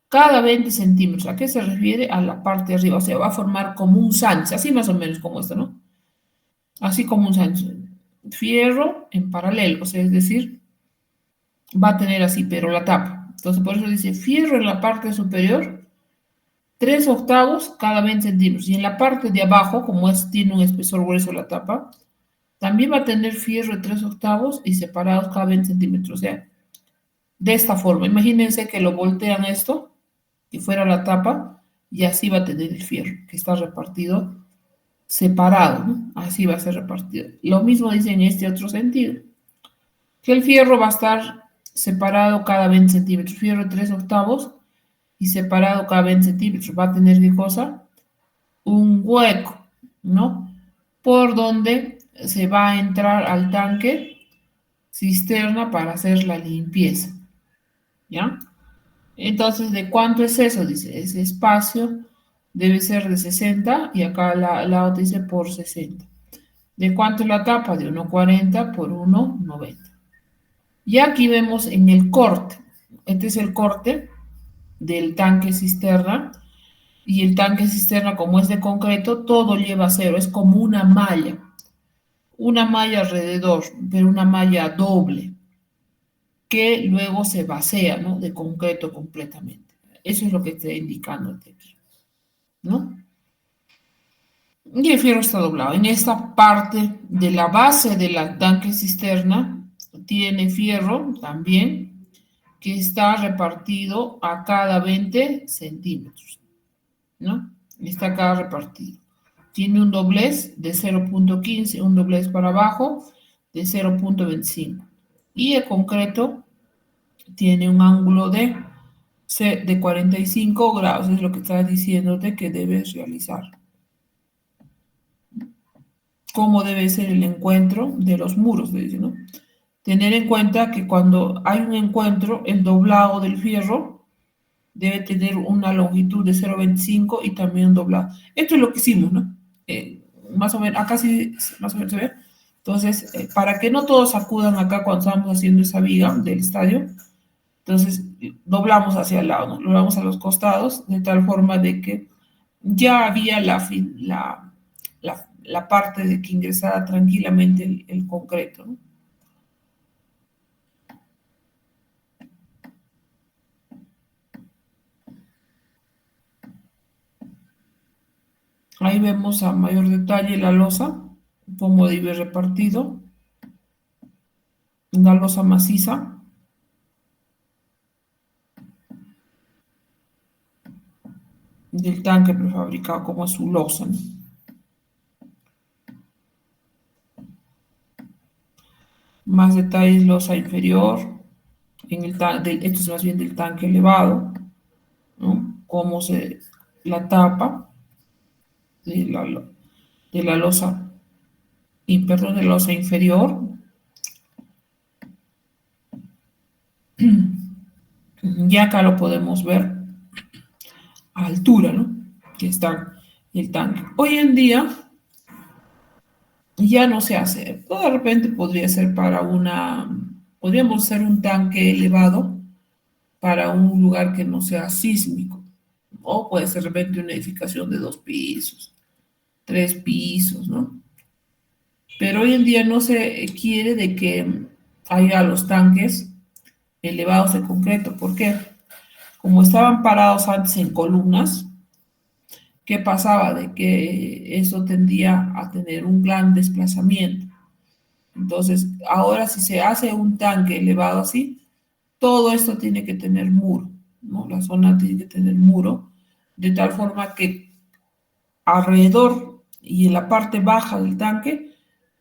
cada 20 centímetros. ¿A qué se refiere? A la parte de arriba. O sea, va a formar como un sándwich, así más o menos como esto, ¿no? Así como un sándwich. Fierro en paralelo, o sea, es decir, va a tener así, pero la tapa. Entonces, por eso dice fierro en la parte superior, 3/8 cada 20 centímetros. Y en la parte de abajo, como tiene un espesor grueso la tapa, también va a tener fierro de 3/8 y separados cada 20 centímetros. O sea, de esta forma. Imagínense que lo voltean esto, que fuera la tapa, y así va a tener el fierro, que está repartido separado, ¿no? Así va a ser repartido. Lo mismo dice en este otro sentido, que el fierro va a estar separado cada 20 centímetros, fierro de 3/8 y separado cada 20 centímetros. Va a tener, ¿qué cosa? Un hueco, ¿no? Por donde se va a entrar al tanque cisterna para hacer la limpieza, ¿ya? Entonces, ¿de cuánto es eso? Dice, ese espacio debe ser de 60 y acá la otra dice por 60. ¿De cuánto es la tapa? De 1,40 por 1,90. Y aquí vemos en el corte. Este es el corte del tanque cisterna. Y el tanque cisterna, como es de concreto, todo lleva cero. Es como una malla. Una malla alrededor, pero una malla doble, que luego se vacía, ¿no? De concreto completamente. Eso es lo que está indicando aquí, ¿no? Y el fierro está doblado. En esta parte de la base de la tanque cisterna tiene fierro también que está repartido a cada 20 centímetros, ¿no? Está acá repartido. Tiene un doblez de 0,15, un doblez para abajo de 0,25. Y el concreto tiene un ángulo de 45 grados, es lo que está diciéndote que debes realizar. Cómo debe ser el encuentro de los muros, ¿no? Tener en cuenta que cuando hay un encuentro, el doblado del fierro debe tener una longitud de 0,25 y también un doblado. Esto es lo que hicimos, ¿no? Más o menos, acá sí, más o menos se ve. Entonces, para que no todos acudan acá cuando estamos haciendo esa viga del estadio, entonces doblamos hacia el lado, ¿no? Doblamos a los costados de tal forma de que ya había la parte de que ingresara tranquilamente el concreto, ¿no? Ahí vemos a mayor detalle la losa, cómo debe repartido, una losa maciza. Del tanque prefabricado, como es su losa, ¿no? Más detalles, losa inferior, en el tanque, esto es más bien del tanque elevado, ¿no? Cómo la tapa de la losa, perdón, de la losa inferior. Y acá lo podemos ver a altura, ¿no? Que está el tanque. Hoy en día ya no se hace. De repente podría ser podríamos hacer un tanque elevado para un lugar que no sea sísmico. O puede ser de repente una edificación de 2 pisos, 3 pisos, ¿no? Pero hoy en día no se quiere de que haya los tanques elevados de concreto. ¿Por qué? Como estaban parados antes en columnas, ¿qué pasaba? De que eso tendía a tener un gran desplazamiento. Entonces, ahora si se hace un tanque elevado así, todo esto tiene que tener muro, ¿no? La zona tiene que tener muro, de tal forma que alrededor y en la parte baja del tanque,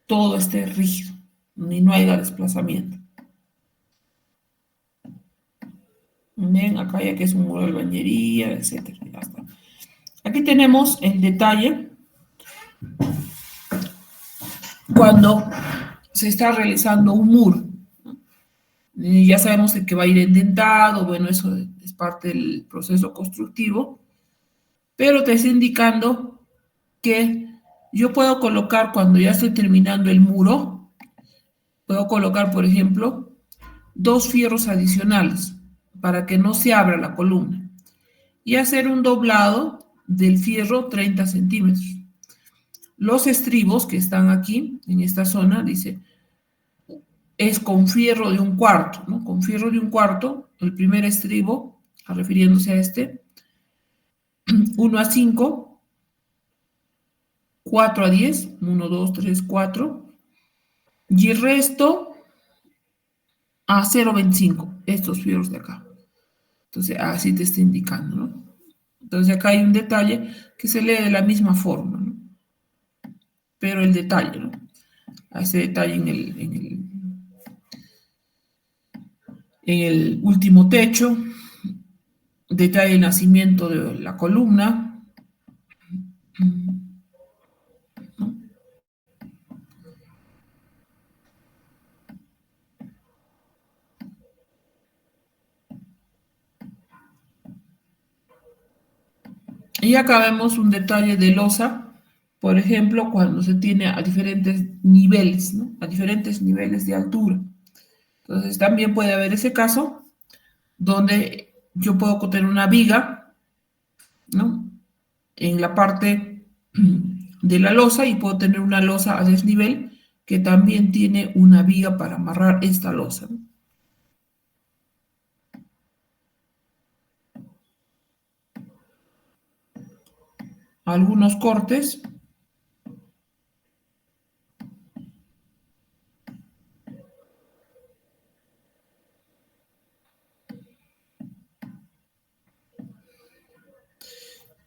todo esté rígido, y no haya desplazamiento. Ven, acá ya que es un muro de albañería, etcétera. Ya está. Aquí tenemos el detalle cuando se está realizando un muro. Ya sabemos que va a ir indentado, bueno, eso es parte del proceso constructivo, pero te está indicando que yo puedo colocar, cuando ya estoy terminando el muro, puedo colocar, por ejemplo, 2 fierros adicionales para que no se abra la columna y hacer un doblado del fierro 30 centímetros. Los estribos que están aquí, en esta zona, dice, es con fierro de 1/4, ¿no? Con fierro de 1/4, el primer estribo, refiriéndose a este, 1/5, 4/10, 1, 2, 3, 4, y el resto a 0,25, estos fierros de acá. Entonces, así te está indicando, ¿no? Entonces, acá hay un detalle que se lee de la misma forma, ¿no? Pero el detalle, ¿no? Ese detalle en el último techo, detalle de nacimiento de la columna, ¿no? Y acá vemos un detalle de losa, por ejemplo, cuando se tiene a diferentes niveles, ¿no? A diferentes niveles de altura. Entonces, también puede haber ese caso donde yo puedo tener una viga, ¿no? En la parte de la losa, y puedo tener una losa a desnivel que también tiene una viga para amarrar esta losa, ¿no? Algunos cortes.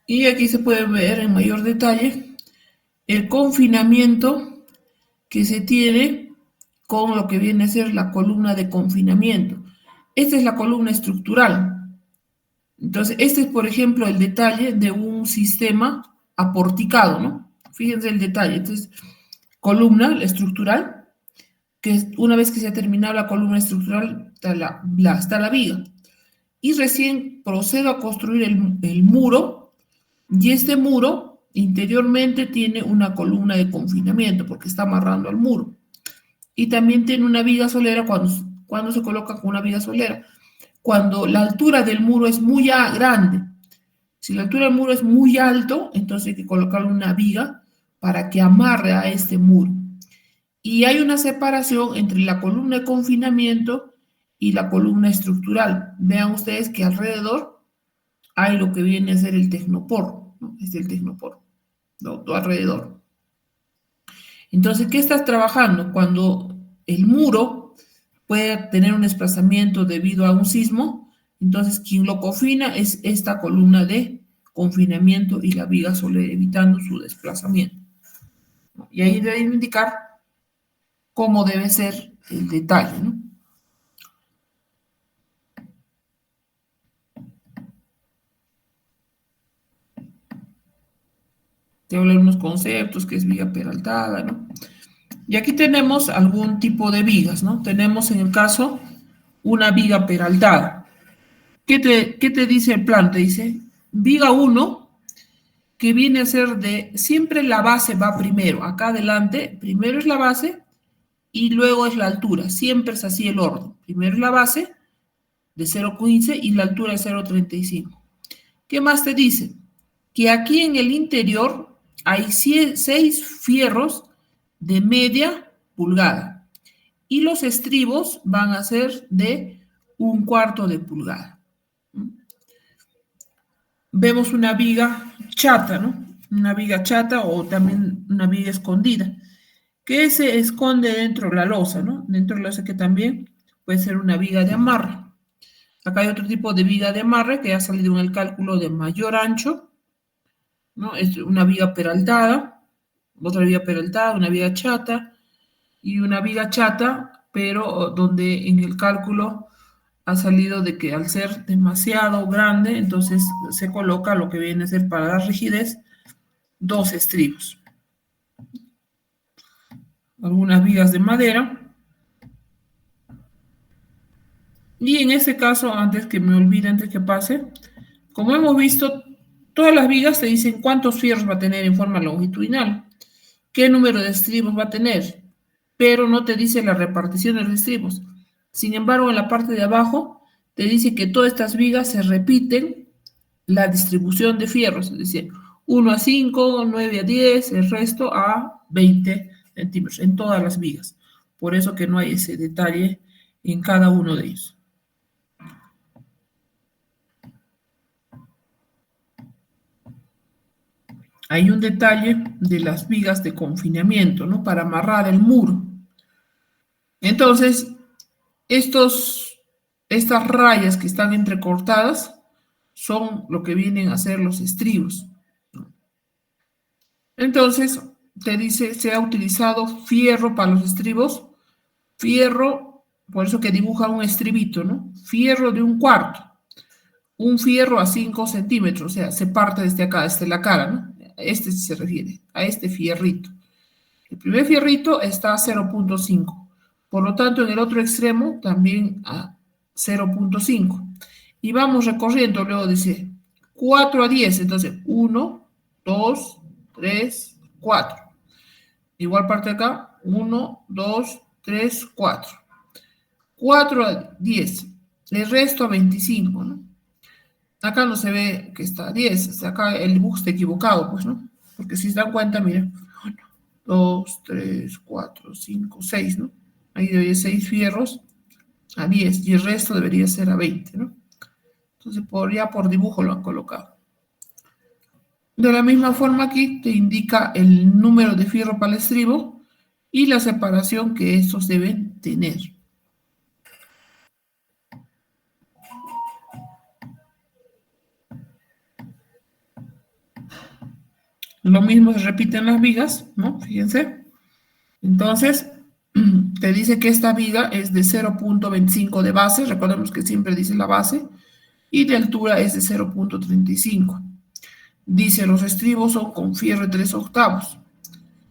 Y aquí se puede ver en mayor detalle el confinamiento que se tiene con lo que viene a ser la columna de confinamiento. Esta es la columna estructural. Entonces, este es, por ejemplo, el detalle de un sistema aporticado, ¿no? Fíjense el detalle. Entonces, columna estructural, que una vez que se ha terminado la columna estructural, está la viga. Y recién procedo a construir el muro, y este muro interiormente tiene una columna de confinamiento, porque está amarrando al muro. Y también tiene una viga solera cuando se coloca con una viga solera. Cuando la altura del muro es muy grande. Si la altura del muro es muy alto, entonces hay que colocarle una viga para que amarre a este muro. Y hay una separación entre la columna de confinamiento y la columna estructural. Vean ustedes que alrededor hay lo que viene a ser el tecnopor, ¿no? Es el tecnopor, ¿no? Todo alrededor. Entonces, ¿qué estás trabajando? Cuando el muro puede tener un desplazamiento debido a un sismo, entonces quien lo confina es esta columna de confinamiento y la viga solera, evitando su desplazamiento. Y ahí debe indicar cómo debe ser el detalle, ¿no? te habla de unos conceptos, que es viga peraltada, ¿no? Y aquí tenemos algún tipo de vigas, ¿no? Tenemos en el caso una viga peraltada. ¿Qué te dice el plan? Te dice, viga 1, que viene a ser siempre la base va primero. Acá adelante, primero es la base y luego es la altura. Siempre es así el orden. Primero es la base de 0,15 y la altura de 0,35. ¿Qué más te dice? Que aquí en el interior hay 6 fierros de media pulgada y los estribos van a ser de 1/4 de pulgada. Vemos una viga chata, ¿no? Una viga chata o también una viga escondida, que se esconde dentro de la losa, ¿no? Dentro de la losa, que también puede ser una viga de amarre. Acá hay otro tipo de viga de amarre que ha salido en el cálculo de mayor ancho, ¿no? Es una viga peraltada, otra viga peraltada, una viga chata y una viga chata, pero donde en el cálculo ha salido de que al ser demasiado grande, entonces se coloca lo que viene a ser para dar rigidez 2 estribos. Algunas vigas de madera. Y en este caso, antes que me olvide, antes que pase, como hemos visto, todas las vigas te dicen cuántos fierros va a tener en forma longitudinal, qué número de estribos va a tener, pero no te dice la repartición de los estribos. Sin embargo, en la parte de abajo te dice que todas estas vigas se repiten la distribución de fierros, es decir, 1 a 5, 9 a 10, el resto a 20 centímetros en todas las vigas. Por eso que no hay ese detalle en cada uno de ellos. Hay un detalle de las vigas de confinamiento, ¿no? Para amarrar el muro. Entonces, estas rayas que están entrecortadas son lo que vienen a ser los estribos. Entonces, te dice, se ha utilizado fierro para los estribos, fierro, por eso que dibuja un estribito, ¿no? Fierro de 1/4, un fierro a 5 centímetros, o sea, se parte desde acá, desde la cara, ¿no? Este se refiere a este fierrito. El primer fierrito está a 0,5. Por lo tanto, en el otro extremo también a 0,5. Y vamos recorriendo, luego dice 4 a 10. Entonces, 1, 2, 3, 4. Igual parte acá, 1, 2, 3, 4. 4 a 10. El resto a 25, ¿no? Acá no se ve que está a 10. Acá el dibujo está equivocado, pues, ¿no? Porque si se dan cuenta, miren. 1, 2, 3, 4, 5, 6, ¿no? Ahí debería 6 fierros a 10 y el resto debería ser a 20, ¿no? Entonces, ya por dibujo lo han colocado. De la misma forma aquí te indica el número de fierro para el estribo y la separación que estos deben tener. Lo mismo se repite en las vigas, ¿no? Fíjense. Entonces, te dice que esta viga es de 0,25 de base, recordemos que siempre dice la base, y de altura es de 0,35. Dice, los estribos son con fierro de 3/8.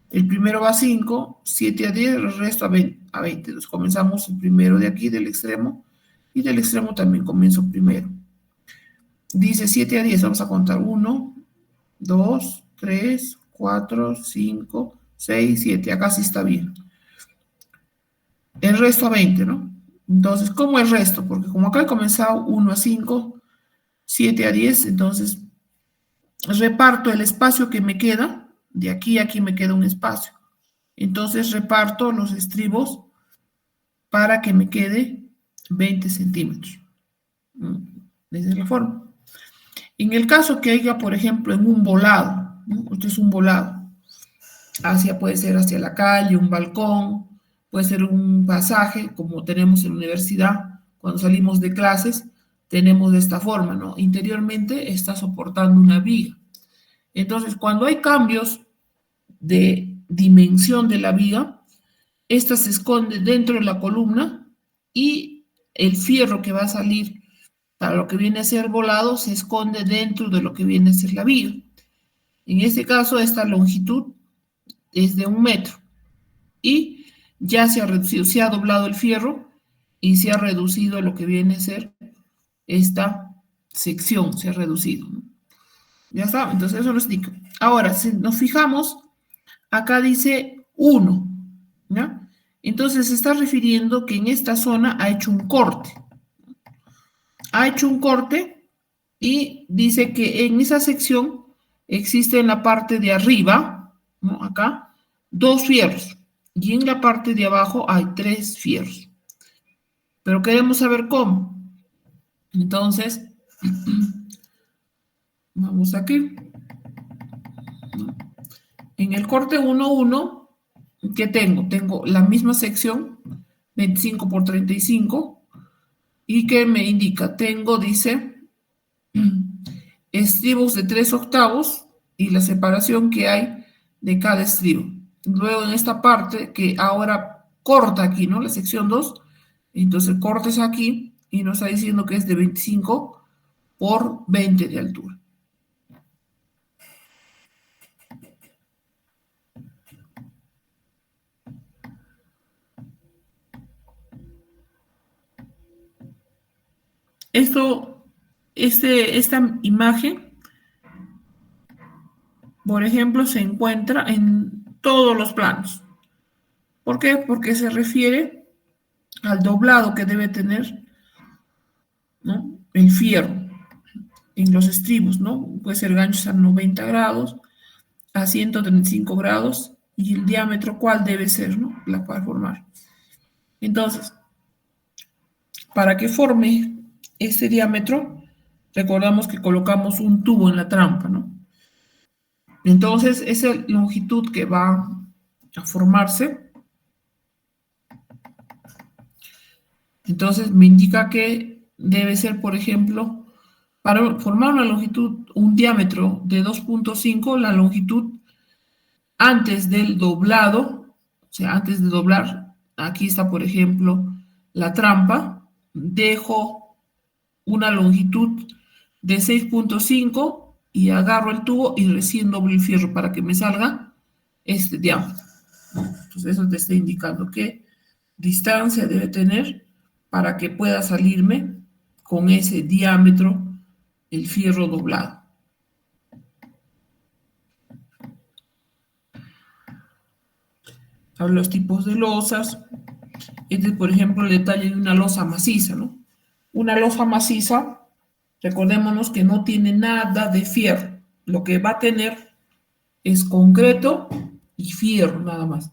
El primero va a 5, 7 a 10, el resto a 20. Entonces comenzamos el primero de aquí, del extremo, y del extremo también comienzo primero. Dice 7 a 10, vamos a contar 1, 2, 3, 4, 5, 6, 7. Acá sí está bien. El resto a 20, ¿no? Entonces, ¿cómo el resto? Porque como acá he comenzado 1 a 5, 7 a 10, entonces reparto el espacio que me queda. De aquí a aquí me queda un espacio. Entonces reparto los estribos para que me quede 20 centímetros. Esa es la forma. En el caso que haya, por ejemplo, en un volado, ¿no? Esto es un volado. Puede ser hacia la calle, un balcón, puede ser un pasaje, como tenemos en la universidad, cuando salimos de clases, tenemos de esta forma, ¿no? Interiormente está soportando una viga. Entonces, cuando hay cambios de dimensión de la viga, esta se esconde dentro de la columna y el fierro que va a salir para lo que viene a ser volado se esconde dentro de lo que viene a ser la viga. En este caso, esta longitud es de 1 metro y ya se ha reducido, se ha doblado el fierro y se ha reducido lo que viene a ser esta sección, se ha reducido, ¿no? Ya está, entonces eso lo explico. Ahora, si nos fijamos, acá dice 1, ¿ya? Entonces se está refiriendo que en esta zona ha hecho un corte. Ha hecho un corte y dice que en esa sección existe en la parte de arriba, ¿no? Acá, 2 fierros. Y en la parte de abajo hay 3 fierros. Pero queremos saber cómo. Entonces, vamos aquí. En el corte 1-1, ¿qué tengo? Tengo la misma sección, 25 por 35, y que me indica, tengo, dice, estribos de 3/8 y la separación que hay de cada estribo. Luego en esta parte que ahora corta aquí, ¿no? La sección 2, entonces cortes aquí y nos está diciendo que es de 25 por 20 de altura. Esta imagen, por ejemplo, se encuentra en todos los planos. ¿Por qué? Porque se refiere al doblado que debe tener, ¿no? El fierro en los estribos, ¿no? Puede ser ganchos a 90 grados, a 135 grados, y el diámetro, ¿cuál debe ser, no? Para formar. Entonces, para que forme ese diámetro, recordamos que colocamos un tubo en la trampa, ¿no? Entonces, esa longitud que va a formarse, entonces me indica que debe ser, por ejemplo, para formar una longitud, un diámetro de 2.5, la longitud antes del doblado, o sea, antes de doblar, aquí está, por ejemplo, la trampa, dejo una longitud de 6.5 y agarro el tubo y recién doblo el fierro para que me salga este diámetro. Entonces eso te está indicando qué distancia debe tener para que pueda salirme con ese diámetro el fierro doblado. Ahora los tipos de losas. Este es, por ejemplo, el detalle de una losa maciza, ¿no? Una losa maciza, recordémonos que no tiene nada de fierro. Lo que va a tener es concreto y fierro, nada más.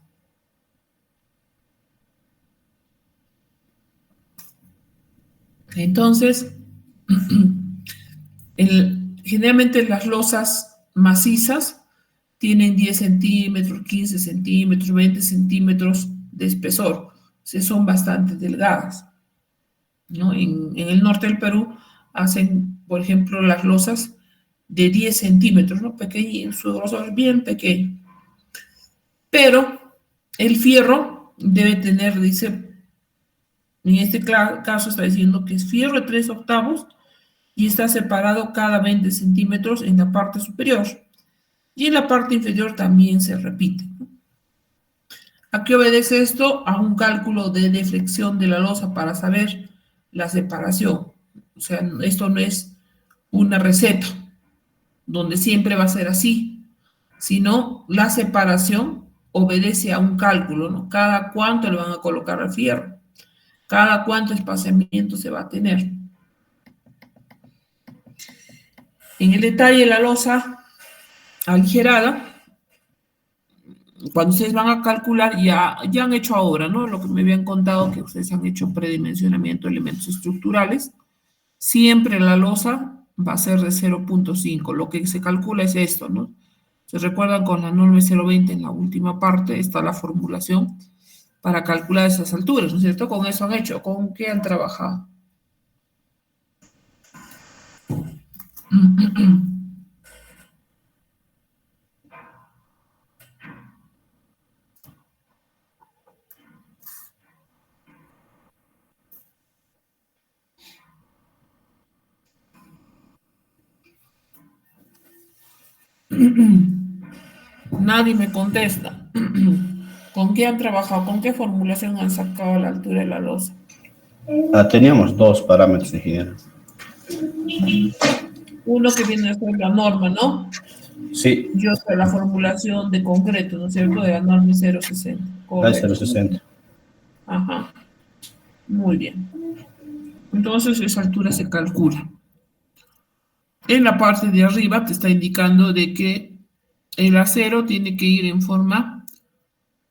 Entonces, generalmente las losas macizas tienen 10 centímetros, 15 centímetros, 20 centímetros de espesor. O sea, son bastante delgadas, ¿no? En el norte del Perú hacen, por ejemplo, las losas de 10 centímetros, ¿no? Pequeño, su grosor bien pequeño. Pero el fierro debe tener, dice, en este caso está diciendo que es fierro de 3/8 y está separado cada 20 centímetros en la parte superior. Y en la parte inferior también se repite. ¿A qué obedece esto? A un cálculo de deflexión de la losa para saber la separación. O sea, esto no es una receta donde siempre va a ser así, sino la separación obedece a un cálculo, ¿no? Cada cuánto le van a colocar al fierro, cada cuánto espaciamiento se va a tener. En el detalle de la losa aligerada, cuando ustedes van a calcular, ya han hecho ahora, ¿no? Lo que me habían contado que ustedes han hecho predimensionamiento de elementos estructurales, siempre la losa va a ser de 0.5. Lo que se calcula es esto, ¿no? ¿Se recuerdan con la norma 0.20 en la última parte? Está la formulación para calcular esas alturas, ¿no es cierto? Con eso han hecho, ¿con qué han trabajado? Nadie me contesta. ¿Con qué han trabajado? ¿Con qué formulación han sacado la altura de la losa? Teníamos dos parámetros, ingeniero. Uno que viene a ser la norma, ¿no? Sí, Y otra la formulación de concreto, ¿no es cierto? De la norma 060. la Correcto. 060. Ajá. Muy bien. Entonces esa altura se calcula. En la parte de arriba te está indicando de que el acero tiene que ir en forma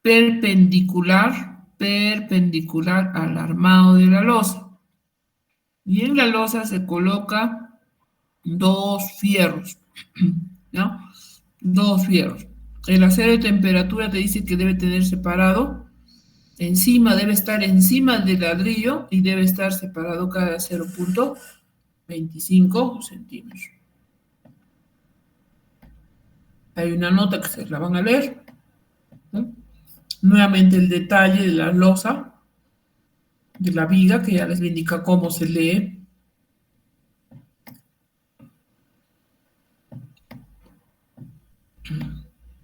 perpendicular al armado de la losa. Y en la losa se coloca dos fierros, ¿no? Dos fierros. El acero de temperatura te dice que debe tener separado, debe estar encima del ladrillo y debe estar separado cada 0.25 centímetros. Hay una nota que se la van a leer, ¿no? Nuevamente el detalle de la losa, de la viga, que ya les indica cómo se lee.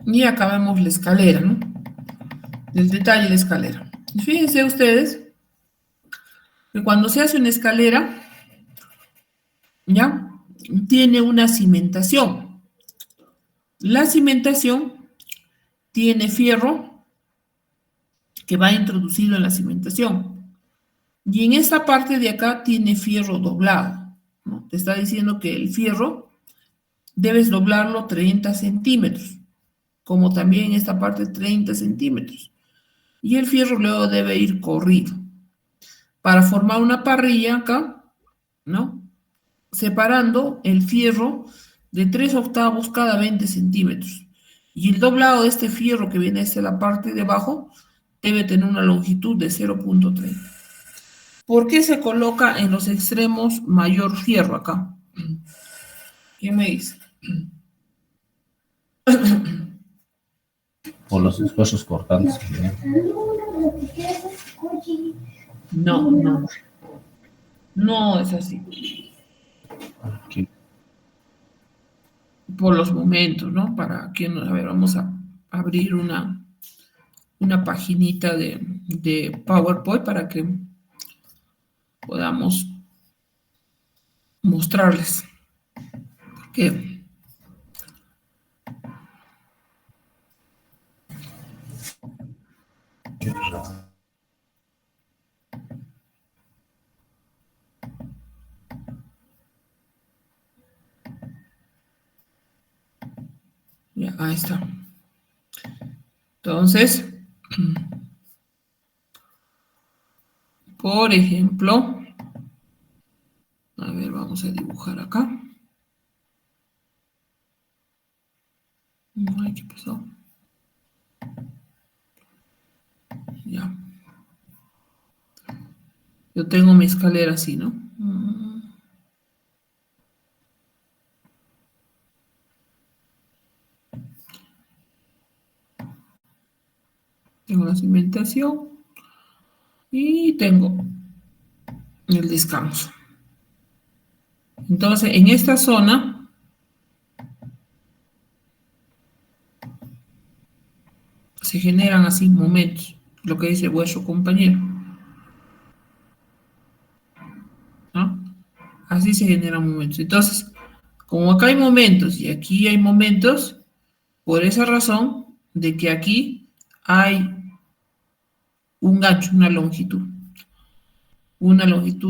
Y acá vemos la escalera, ¿no? El detalle de la escalera. Y fíjense ustedes que cuando se hace una escalera, ¿ya? Tiene una cimentación. La cimentación tiene fierro que va introducido en la cimentación. Y en esta parte de acá tiene fierro doblado, ¿no? Te está diciendo que el fierro debes doblarlo 30 centímetros, como también en esta parte 30 centímetros. Y el fierro luego debe ir corrido para formar una parrilla acá, ¿no? Separando el fierro de 3/8 cada 20 centímetros. Y el doblado de este fierro que viene hacia la parte de abajo debe tener una longitud de 0.30. ¿Por qué se coloca en los extremos mayor fierro acá? ¿Quién me dice? Por los esfuerzos cortantes. No. No es así. Aquí. Por los momentos, ¿no? Para que a ver, vamos a abrir una paginita de PowerPoint para que podamos mostrarles. Porque ya, ahí está. Entonces, por ejemplo, a ver, vamos a dibujar acá. Ay, ¿qué pasó? Ya. Yo tengo mi escalera así, ¿no? Tengo la cimentación y tengo el descanso. Entonces, en esta zona se generan así momentos, lo que dice vuestro compañero, ¿no? Así se generan momentos. Entonces, como acá hay momentos y aquí hay momentos, por esa razón de que aquí hay un gancho, una longitud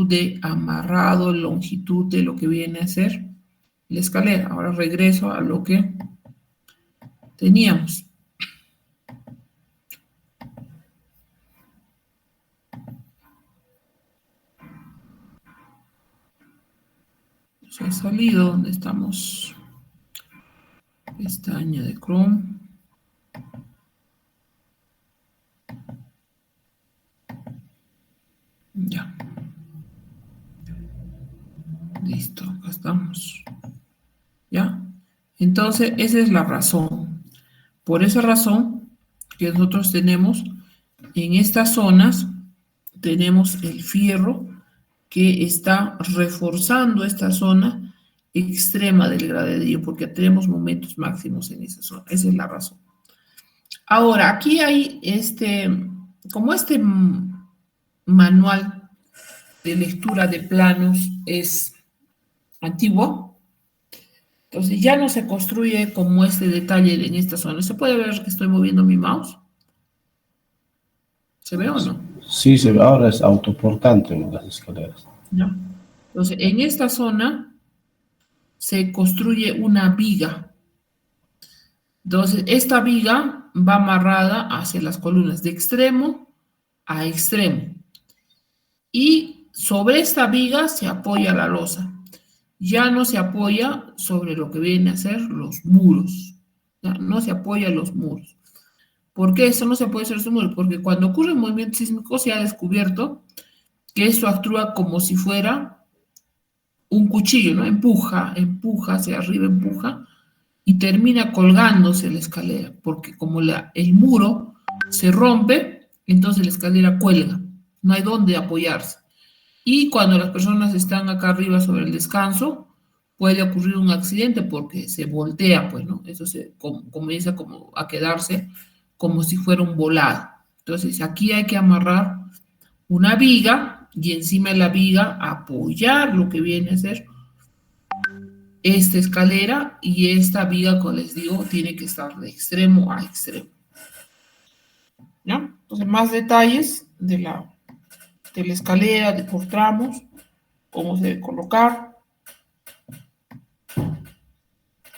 de amarrado, longitud de lo que viene a ser la escalera. Ahora regreso a lo que teníamos. Se ha salido donde estamos. Pestaña de Chrome. Ya. Listo, acá estamos. ¿Ya? Entonces, esa es la razón. Por esa razón que nosotros tenemos en estas zonas, tenemos el fierro que está reforzando esta zona extrema del graderío, porque tenemos momentos máximos en esa zona. Esa es la razón. Ahora, aquí hay como este manual de lectura de planos es antiguo, entonces ya no se construye como este detalle en esta zona. ¿Se puede ver que estoy moviendo mi mouse? ¿Se ve o no? Sí, ahora es autoportante las escaleras. ¿No? Entonces, en esta zona se construye una viga. Entonces, esta viga va amarrada hacia las columnas de extremo a extremo. Y sobre esta viga se apoya la losa. Ya no se apoya sobre lo que viene a ser los muros. Ya no se apoya los muros. ¿Por qué eso no se apoya sobre los muros? Porque cuando ocurre un movimiento sísmico se ha descubierto que esto actúa como si fuera un cuchillo, ¿no? Empuja hacia arriba, empuja, y termina colgándose la escalera, porque como el muro se rompe, entonces la escalera cuelga, no hay dónde apoyarse. Y cuando las personas están acá arriba sobre el descanso, puede ocurrir un accidente porque se voltea, pues, ¿no? Eso comienza como a quedarse como si fuera un volado. Entonces, aquí hay que amarrar una viga y encima de la viga apoyar lo que viene a ser esta escalera, y esta viga, como les digo, tiene que estar de extremo a extremo. ¿No? Entonces, más detalles de la escalera, de por tramos, cómo se debe colocar.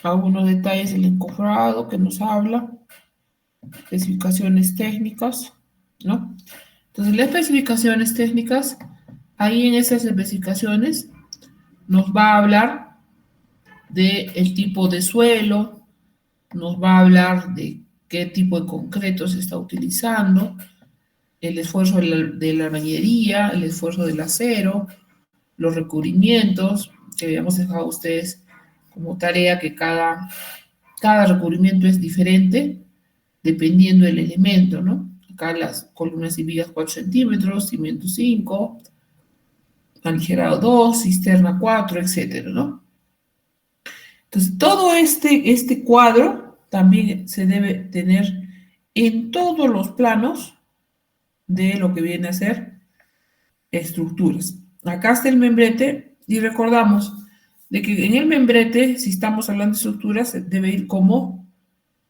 Algunos detalles del encofrado que nos habla, especificaciones técnicas, ¿no? Entonces, las especificaciones técnicas, ahí en esas especificaciones nos va a hablar del tipo de suelo, nos va a hablar de qué tipo de concreto se está utilizando, el esfuerzo de la albañilería, el esfuerzo del acero, los recubrimientos, que habíamos dejado a ustedes como tarea que cada recubrimiento es diferente dependiendo del elemento, ¿no? Acá las columnas y vigas 4 centímetros, cimiento 5, aligerado 2, cisterna 4, etcétera, ¿no? Entonces, todo este cuadro también se debe tener en todos los planos de lo que viene a ser estructuras. Acá está el membrete y recordamos de que en el membrete, si estamos hablando de estructuras, debe ir como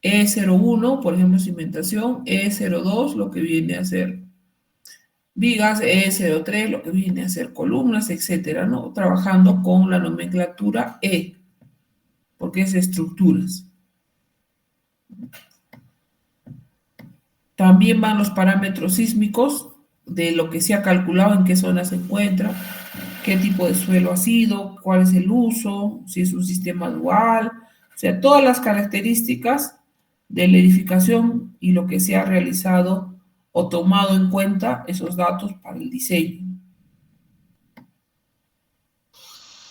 E01, por ejemplo, cimentación, E02, lo que viene a ser vigas, E03, lo que viene a ser columnas, etcétera, ¿no? Trabajando con la nomenclatura E, porque es estructuras. También van los parámetros sísmicos de lo que se ha calculado, en qué zona se encuentra, qué tipo de suelo ha sido, cuál es el uso, si es un sistema dual, o sea, todas las características de la edificación y lo que se ha realizado o tomado en cuenta esos datos para el diseño.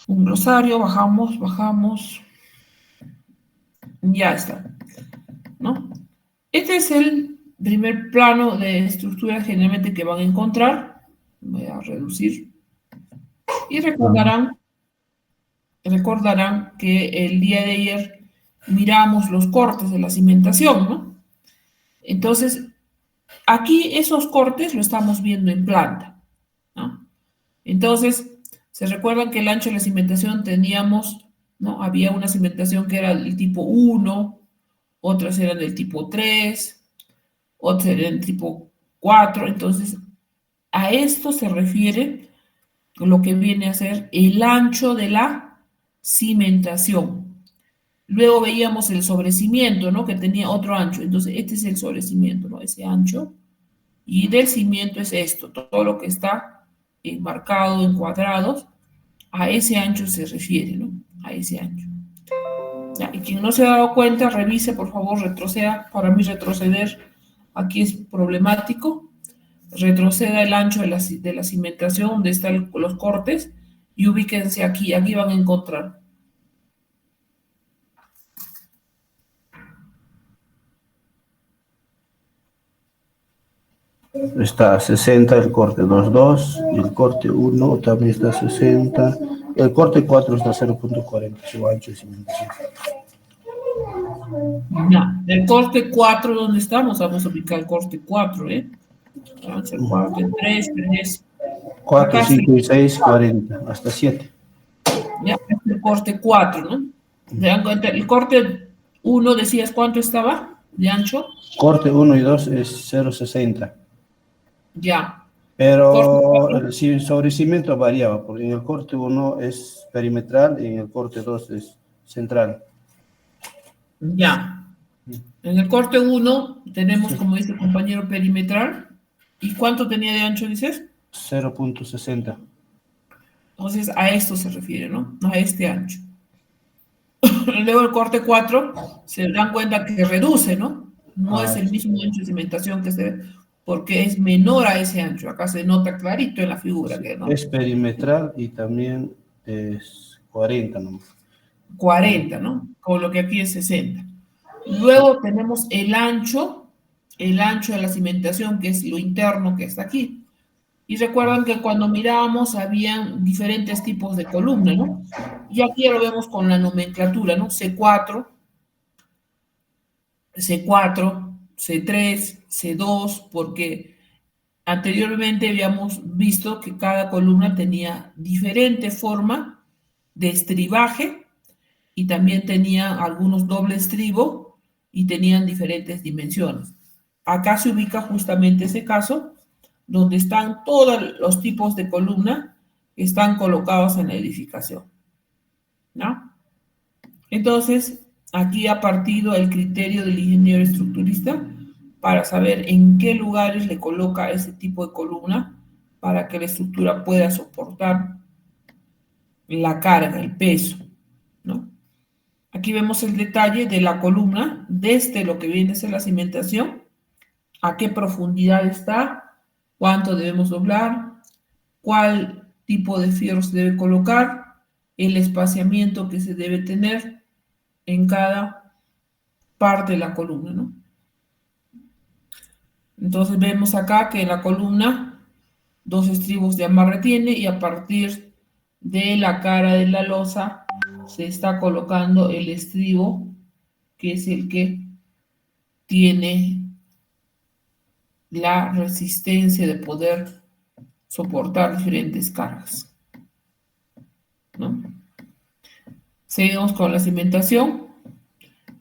Un glosario, bajamos, ya está, ¿no? Este es el primer plano de estructura generalmente que van a encontrar. Voy a reducir. Y recordarán que el día de ayer miramos los cortes de la cimentación, ¿no? Entonces, aquí esos cortes lo estamos viendo en planta, ¿no? Entonces, se recuerdan que el ancho de la cimentación teníamos, ¿no? Había una cimentación que era del tipo 1, otras eran del tipo 3, otras eran del tipo 4. Entonces, a esto se refiere lo que viene a ser el ancho de la cimentación. Luego veíamos el sobrecimiento, ¿no? Que tenía otro ancho. Entonces, este es el sobrecimiento, ¿no? Ese ancho. Y del cimiento es esto, todo lo que está marcado en cuadrados, a ese ancho se refiere, ¿no? A ese ancho. Ya, y quien no se ha dado cuenta, revise, por favor, retroceda. Para mí retroceder aquí es problemático. Retroceda el ancho de la cimentación, donde están los cortes, y ubíquense aquí van a encontrar. Está a 60 el corte 2.2 y el corte 1 también está a 60 El corte 4 está 0.40, su ancho de cimentación. Ya, el corte 4, ¿dónde estamos? Vamos a ubicar el corte 4, ¿eh? Vamos al corte 3, 3. 4, Acá 5 y 6, 40, hasta 7. Ya, el corte 4, ¿no? ¿Se dan cuenta? El corte 1, decías, ¿cuánto estaba de ancho? Corte 1 y 2 es 0.60. Ya. Corte Pero 4, el sobrecimiento variaba, porque en el corte 1 es perimetral y en el corte 2 es central. ya. En el corte 1 tenemos, como dice el compañero, perimetral. ¿Y cuánto tenía de ancho, dices? 0.60. Entonces, a esto se refiere, ¿no? A este ancho. Luego el corte 4, se dan cuenta que reduce, ¿no? No es el mismo ancho de cimentación que se ve, porque es menor a ese ancho. Acá se nota clarito en la figura, ¿no? Es perimetral y también es 40 nomás. 40, ¿no? Con lo que aquí es 60. Luego tenemos el ancho de la cimentación, que es lo interno que está aquí. Y recuerdan que cuando mirábamos habían diferentes tipos de columna, ¿no? Y aquí lo vemos con la nomenclatura, ¿no? C4, C4, C3, C2, porque anteriormente habíamos visto que cada columna tenía diferente forma de estribaje y también tenía algunos doble estribo y tenían diferentes dimensiones. Acá se ubica justamente ese caso donde están todos los tipos de columna que están colocados en la edificación, ¿no? Entonces, aquí ha partido el criterio del ingeniero estructurista para saber en qué lugares le coloca ese tipo de columna para que la estructura pueda soportar la carga, el peso, ¿no? Aquí vemos el detalle de la columna, desde lo que viene a ser la cimentación, a qué profundidad está, cuánto debemos doblar, cuál tipo de fierro se debe colocar, el espaciamiento que se debe tener en cada parte de la columna, ¿no? Entonces vemos acá que la columna 2 estribos de amarre tiene y a partir de la cara de la losa se está colocando el estribo que es el que tiene la resistencia de poder soportar diferentes cargas, ¿no? Seguimos con la cimentación,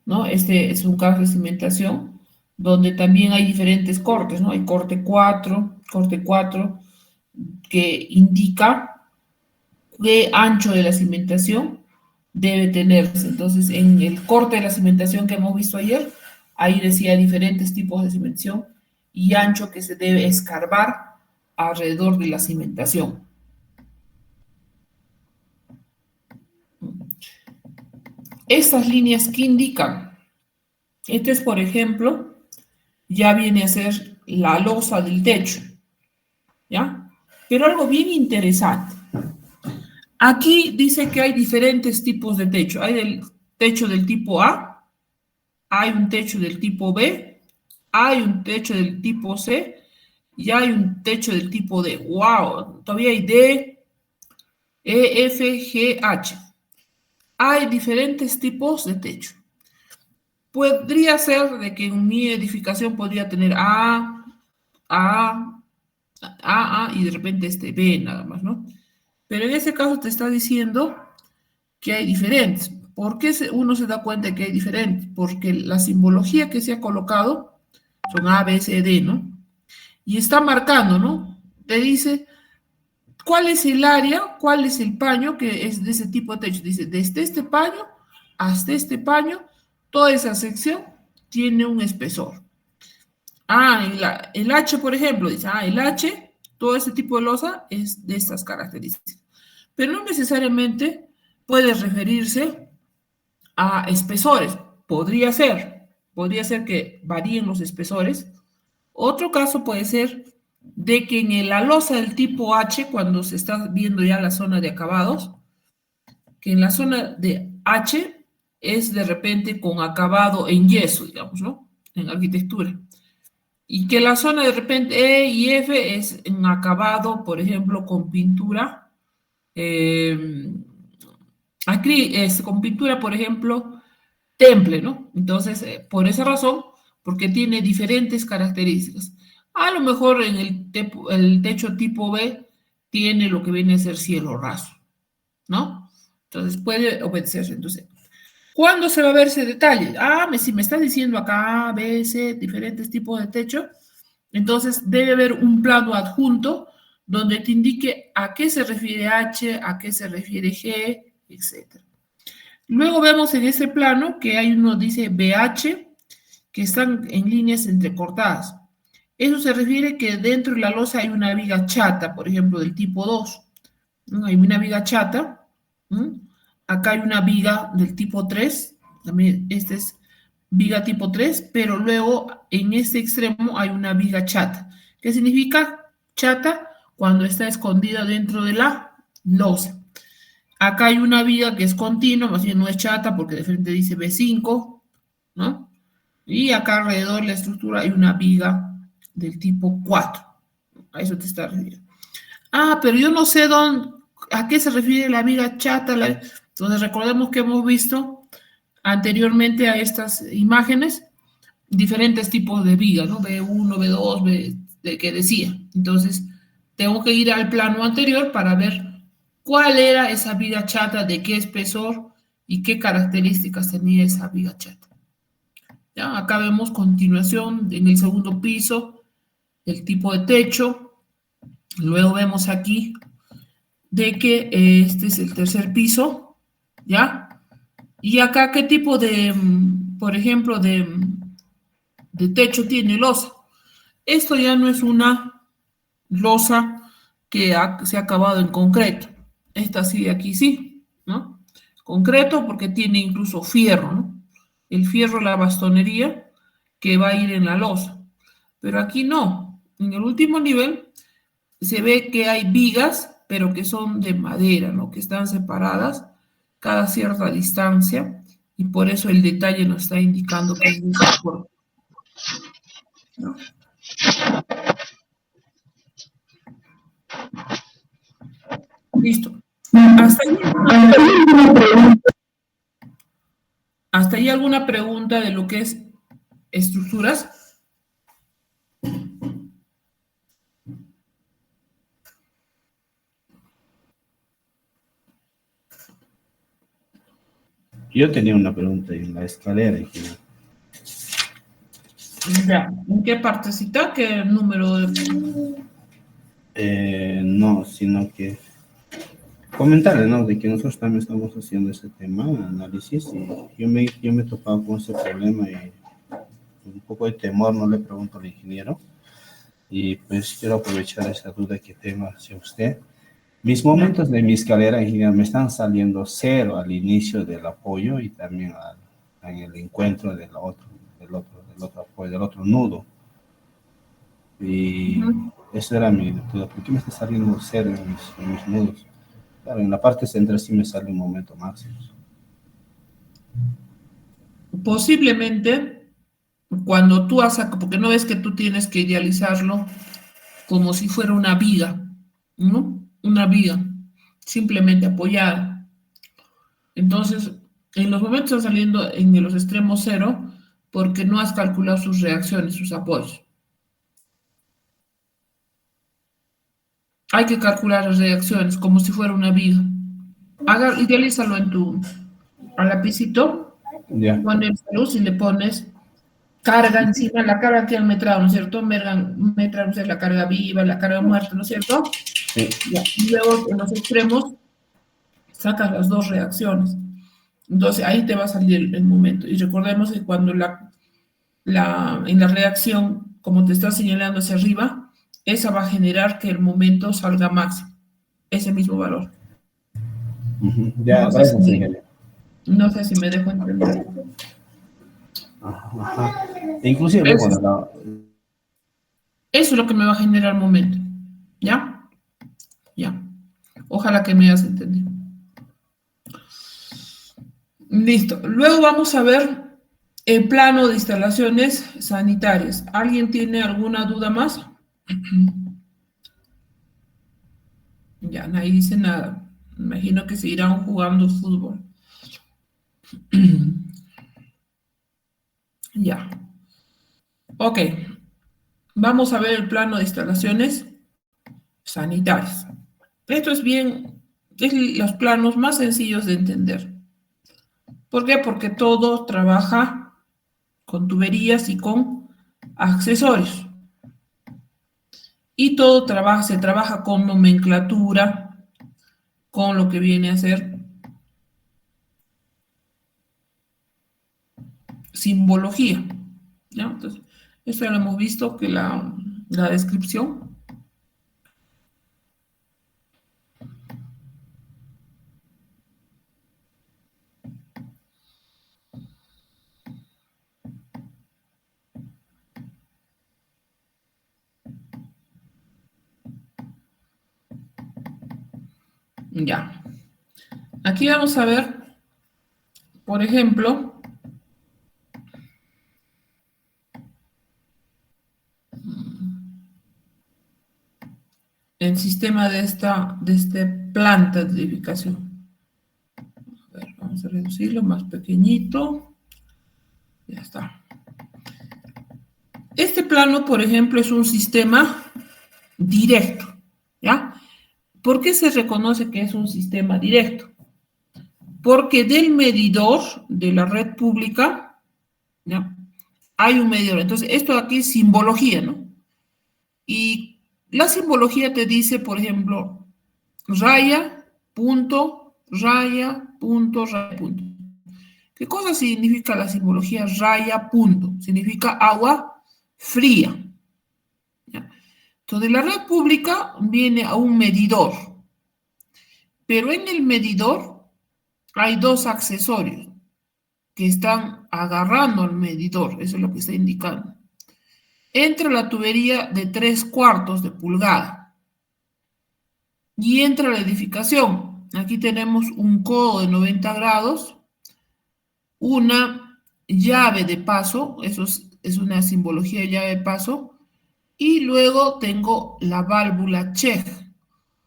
¿no? Este es un caso de cimentación donde también hay diferentes cortes, ¿no? Hay corte 4, que indica qué ancho de la cimentación debe tenerse. Entonces, en el corte de la cimentación que hemos visto ayer, ahí decía diferentes tipos de cimentación y ancho que se debe escarbar alrededor de la cimentación. Estas líneas, ¿qué indican? Este es, por ejemplo, ya viene a ser la losa del techo, ¿ya? Pero algo bien interesante. Aquí dice que hay diferentes tipos de techo. Hay el techo del tipo A, hay un techo del tipo B, hay un techo del tipo C y hay un techo del tipo D. ¡Wow! Todavía hay D, E, F, G, H. Hay diferentes tipos de techo. Podría ser de que en mi edificación podría tener A, y de repente B nada más, ¿no? Pero en ese caso te está diciendo que hay diferentes. ¿Por qué uno se da cuenta de que hay diferentes? Porque la simbología que se ha colocado son A, B, C, D, ¿no? Y está marcando, ¿no? Te dice cuál es el área, cuál es el paño que es de ese tipo de techo. Dice, desde este paño hasta este paño, toda esa sección tiene un espesor. El H, por ejemplo, dice, el H, todo ese tipo de losa es de estas características. Pero no necesariamente puede referirse a espesores. Podría ser que varíen los espesores. Otro caso puede ser de que en la losa del tipo H, cuando se está viendo ya la zona de acabados, que en la zona de H es de repente con acabado en yeso, digamos, ¿no? En arquitectura. Y que la zona de repente E y F es en acabado, por ejemplo, con pintura Aquí con pintura, por ejemplo, temple, ¿no? Entonces, por esa razón, porque tiene diferentes características. A lo mejor en el techo tipo B tiene lo que viene a ser cielo raso, ¿no? Entonces puede obedecerse. Entonces, ¿cuándo se va a ver ese detalle? Si me está diciendo acá A, B, C, diferentes tipos de techo, entonces debe haber un plano adjunto donde te indique a qué se refiere H, a qué se refiere G, etc. Luego vemos en este plano que hay uno dice BH, que están en líneas entrecortadas. Eso se refiere que dentro de la losa hay una viga chata, por ejemplo, del tipo 2. ¿No? Hay una viga chata. ¿No? Acá hay una viga del tipo 3. También este es viga tipo 3, pero luego en este extremo hay una viga chata. ¿Qué significa chata? Cuando está escondida dentro de la losa. Acá hay una viga que es continua, más bien no es chata porque de frente dice B5, ¿no? Y acá alrededor de la estructura hay una viga del tipo 4. A eso te está refiriendo. Pero yo no sé a qué se refiere la viga chata. Entonces recordemos que hemos visto anteriormente a estas imágenes diferentes tipos de vigas, ¿no? B1, B2, de que decía. Entonces, tengo que ir al plano anterior para ver cuál era esa viga chata, de qué espesor y qué características tenía esa viga chata. ¿Ya? Acá vemos continuación en el segundo piso, el tipo de techo. Luego vemos aquí de que este es el tercer piso, ¿ya? Y acá, ¿qué tipo de, por ejemplo, de techo tiene losa? Esto ya no es una losa que se ha acabado en concreto. Esta sí, aquí sí, ¿no? Concreto porque tiene incluso fierro, ¿no? El fierro, la bastonería que va a ir en la losa. Pero aquí no. En el último nivel se ve que hay vigas, pero que son de madera, ¿no? Que están separadas cada cierta distancia y por eso el detalle nos está indicando que es de esa forma, ¿no? Listo. ¿Hasta ahí alguna pregunta de lo que es estructuras? Yo tenía una pregunta en la escalera. Ya. ¿En qué partecita? ¿Qué número No, sino que comentarle, ¿no? De que nosotros también estamos haciendo ese tema, análisis, y yo me he topado con ese problema y un poco de temor, no le pregunto al ingeniero, y pues quiero aprovechar esa duda que tengo hacia usted. Mis momentos de mi escalera, ingeniero, me están saliendo 0 al inicio del apoyo y también en el encuentro del otro nudo. Y eso era mi duda. ¿Por qué me está saliendo 0 en mis nudos? Claro, en la parte central sí me sale un momento máximo. Posiblemente cuando tú porque no ves que tú tienes que idealizarlo como si fuera una viga, ¿no? Una viga, simplemente apoyada. Entonces, en los momentos están saliendo en los extremos 0 porque no has calculado sus reacciones, sus apoyos. Hay que calcular las reacciones como si fuera una viga. Idealízalo al lapicito, Ya. pones luz y le pones carga encima, la carga que han metrado, ¿no es cierto? Metran, la carga viva, la carga muerta, ¿no es cierto? Sí. Ya. Y luego en los extremos sacas las dos reacciones. Entonces ahí te va a salir el momento. Y recordemos que cuando en la reacción, como te está señalando hacia arriba, esa va a generar que el momento salga máximo, ese mismo valor. Ya, no, gracias, sé ingeniero. no sé si me dejo entender. Ajá. Inclusive, Eso, bueno, eso es lo que me va a generar el momento. ¿Ya? Ya. Ojalá que me hayas entendido. Listo. Luego vamos a ver el plano de instalaciones sanitarias. ¿Alguien tiene alguna duda más? Ya, nadie dice nada. Imagino que seguirán jugando fútbol. Ya. Ok. Vamos a ver el plano de instalaciones sanitarias. Esto es los planos más sencillos de entender. ¿Por qué? Porque todo trabaja con tuberías y con accesorios. Y todo se trabaja con nomenclatura, con lo que viene a ser simbología. ¿Ya? Entonces, esto ya lo hemos visto, que la descripción. Ya. Aquí vamos a ver, por ejemplo, el sistema de esta planta de edificación. A ver, vamos a reducirlo más pequeñito. Ya está. Este plano, por ejemplo, es un sistema directo, ¿ya? ¿Por qué se reconoce que es un sistema directo? Porque del medidor de la red pública, ¿ya? Hay un medidor. Entonces, esto aquí es simbología, ¿no? Y la simbología te dice, por ejemplo, raya, punto, raya, punto, raya, punto. ¿Qué cosa significa la simbología raya, punto? Significa agua fría. ¿Ya? Entonces, la red pública viene a un medidor, pero en el medidor hay dos accesorios que están agarrando al medidor, eso es lo que está indicando. Entra la tubería de 3/4 de pulgada y entra la edificación. Aquí tenemos un codo de 90 grados, una llave de paso, eso es una simbología de llave de paso, y luego tengo la válvula Check.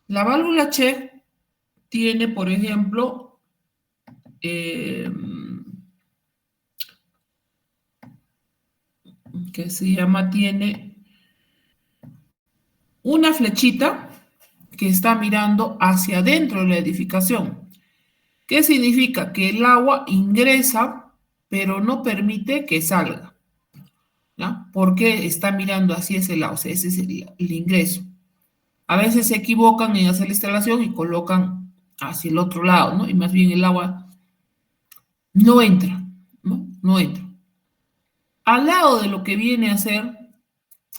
La válvula Check tiene, por ejemplo, que se llama, tiene una flechita que está mirando hacia adentro de la edificación. ¿Qué significa? Que el agua ingresa, pero no permite que salga. ¿Ya? Porque está mirando hacia ese lado, o sea, ese es el ingreso. A veces se equivocan en hacer la instalación y colocan hacia el otro lado, ¿no? Y más bien el agua no entra, ¿no? No entra. Al lado de lo que viene a ser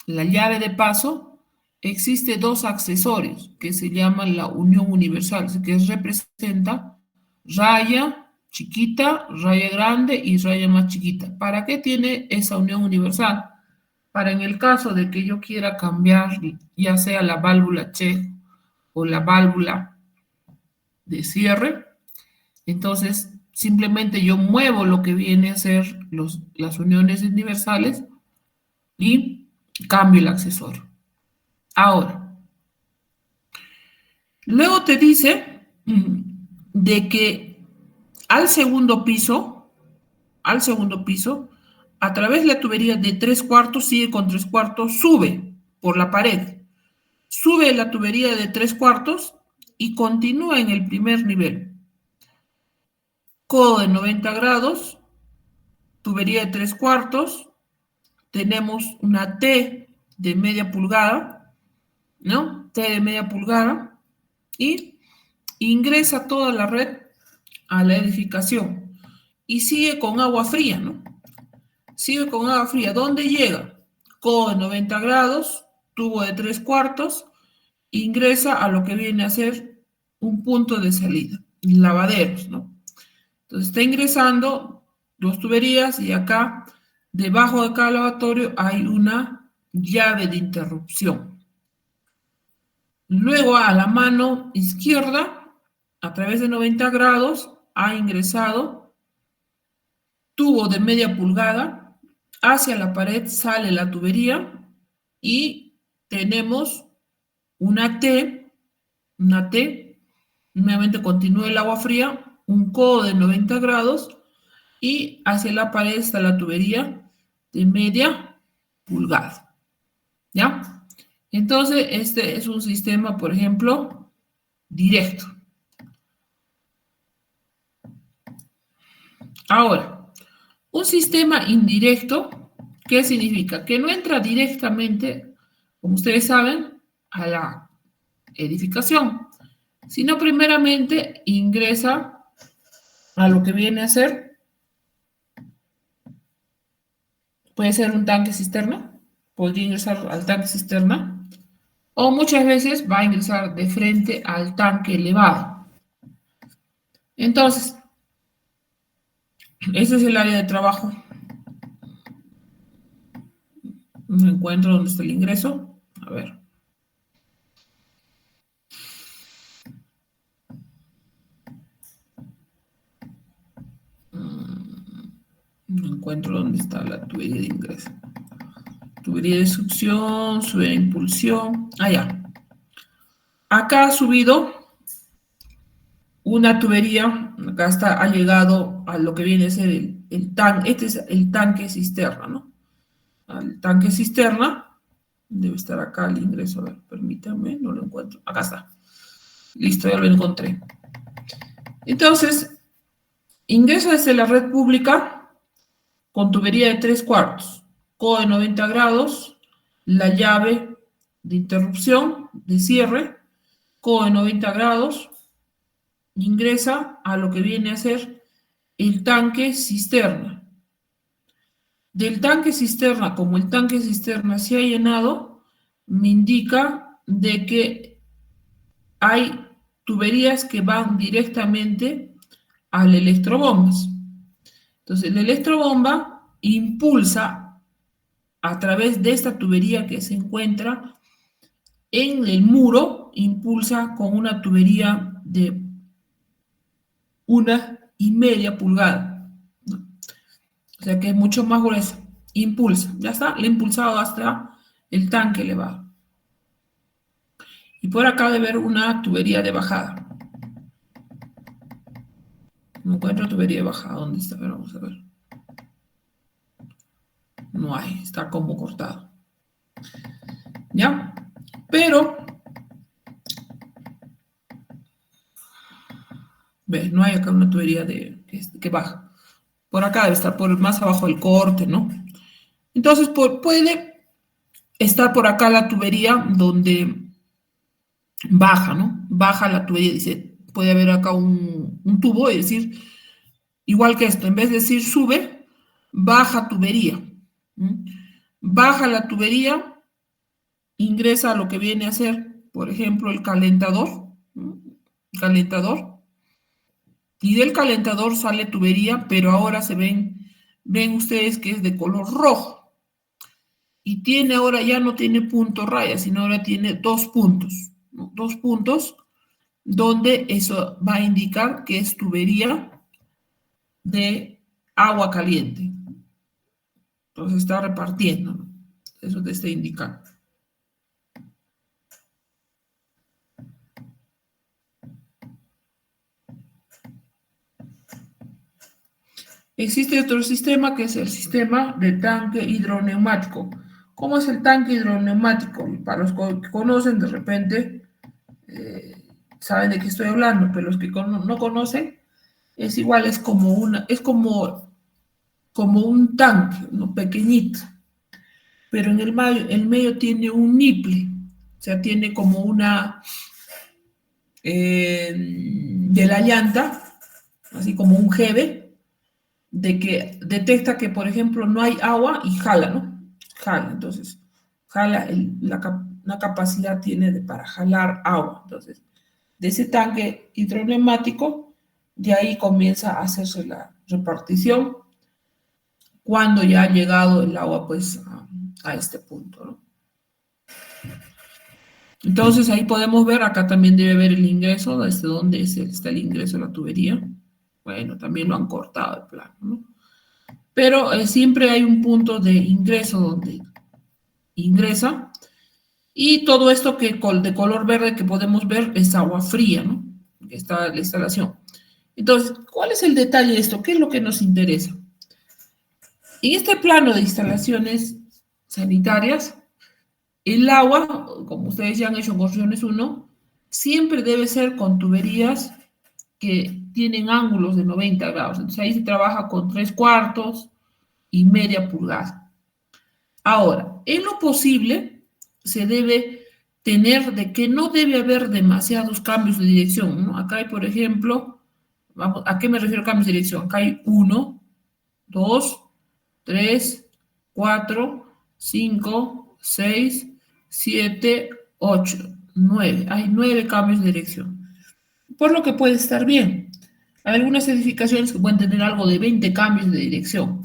la llave de paso, existe dos accesorios que se llaman la unión universal, que representa raya chiquita, raya grande y raya más chiquita. ¿Para qué tiene esa unión universal? Para en el caso de que yo quiera cambiar ya sea la válvula check o la válvula de cierre, entonces simplemente yo muevo lo que viene a ser las uniones universales y cambio el accesorio. Ahora, luego te dice de que al segundo piso, a través de la tubería de 3/4, sigue con 3/4, sube por la pared, sube la tubería de 3/4 y continúa en el primer nivel. Codo de 90 grados, tubería de 3/4, tenemos una T de media pulgada, ¿no? T de media pulgada, y ingresa toda la red a la edificación y sigue con agua fría, ¿no? Sigue con agua fría. ¿Dónde llega? Codo de 90 grados, tubo de 3/4, ingresa a lo que viene a ser un punto de salida, lavaderos, ¿no? Entonces está ingresando dos tuberías y acá, debajo de cada lavatorio, hay una llave de interrupción. Luego a la mano izquierda, a través de 90 grados, ha ingresado tubo de media pulgada, hacia la pared sale la tubería y tenemos una T, ¿no? nuevamente continúa el agua fría, un codo de 90 grados y hacia la pared está la tubería de media pulgada. ¿Ya? Entonces, este es un sistema, por ejemplo, directo. Ahora, un sistema indirecto, ¿qué significa? Que no entra directamente, como ustedes saben, a la edificación, sino primeramente ingresa a lo que viene a ser, puede ser un tanque cisterna, podría ingresar al tanque cisterna, o muchas veces va a ingresar de frente al tanque elevado. Entonces, ese es el área de trabajo. No encuentro dónde está el ingreso. A ver. No encuentro dónde está la tubería de ingreso. Tubería de succión, tubería de impulsión. Allá. Acá ha subido una tubería. Acá está, ha llegado a lo que viene a ser el tanque. Este es el tanque cisterna, ¿no? Al tanque cisterna. Debe estar acá el ingreso. A ver, permítanme, no lo encuentro. Acá está. Listo, ya lo encontré. Entonces, ingreso desde la red pública con tubería de 3/4, codo de 90 grados, la llave de interrupción, de cierre, codo de 90 grados, ingresa a lo que viene a ser el tanque cisterna. Del tanque cisterna, como el tanque cisterna se ha llenado, me indica de que hay tuberías que van directamente al electrobombas. Entonces, la electrobomba impulsa a través de esta tubería que se encuentra en el muro, impulsa con una tubería de 1,5 pulgadas, ¿no? O sea que es mucho más gruesa. Impulsa, ya está, le he impulsado hasta el tanque elevado. Y por acá debe haber una tubería de bajada. No encuentro tubería de bajada. ¿Dónde está? A ver, vamos a ver. No hay, está como cortado. ¿Ya? Pero, ¿ves? No hay acá una tubería que baja. Por acá debe estar, por más abajo del corte, ¿no? Entonces, puede estar por acá la tubería donde baja, ¿no? Baja la tubería, dice, puede haber acá un tubo, es decir, igual que esto, en vez de decir sube, baja tubería. Baja la tubería, ingresa a lo que viene a ser, por ejemplo, el calentador, y del calentador sale tubería, pero ahora ven ustedes que es de color rojo, y tiene ahora, ya no tiene punto raya, sino ahora tiene 2 puntos, ¿no? 2 puntos, donde eso va a indicar que es tubería de agua caliente. Entonces está repartiendo, ¿no? Eso te está indicando. Existe otro sistema que es el sistema de tanque hidroneumático. ¿Cómo es el tanque hidroneumático? Para los que conocen, de repente, saben de qué estoy hablando, pero los que no conocen, es igual, es como un tanque, ¿no? Pequeñito, pero en el medio tiene un niple, o sea, tiene como una de la llanta, así como un jeve, de que detecta que, por ejemplo, no hay agua y jala, ¿no? Jala, entonces, jala, una capacidad tiene para jalar agua. Entonces, de ese tanque hidroneumático, de ahí comienza a hacerse la repartición cuando ya ha llegado el agua, pues, a este punto, ¿no? Entonces, ahí podemos ver, acá también debe haber el ingreso, desde donde está el ingreso de la tubería. Bueno, también lo han cortado de plano, ¿no? Pero siempre hay un punto de ingreso donde ingresa. Y todo esto que de color verde que podemos ver es agua fría, ¿no? que está la instalación. Entonces, ¿cuál es el detalle de esto? ¿Qué es lo que nos interesa? En este plano de instalaciones sanitarias, el agua, como ustedes ya han hecho en construcciones 1, siempre debe ser con tuberías que tienen ángulos de 90 grados. Entonces ahí se trabaja con 3/4 y media pulgada. Ahora, en lo posible, se debe tener de que no debe haber demasiados cambios de dirección, ¿no? Acá hay, por ejemplo, vamos, ¿a qué me refiero cambios de dirección? Acá hay 1, 2, 3, 4, 5, 6, 7, 8, 9. Hay 9 cambios de dirección. Por lo que puede estar bien. Hay algunas edificaciones que pueden tener algo de 20 cambios de dirección.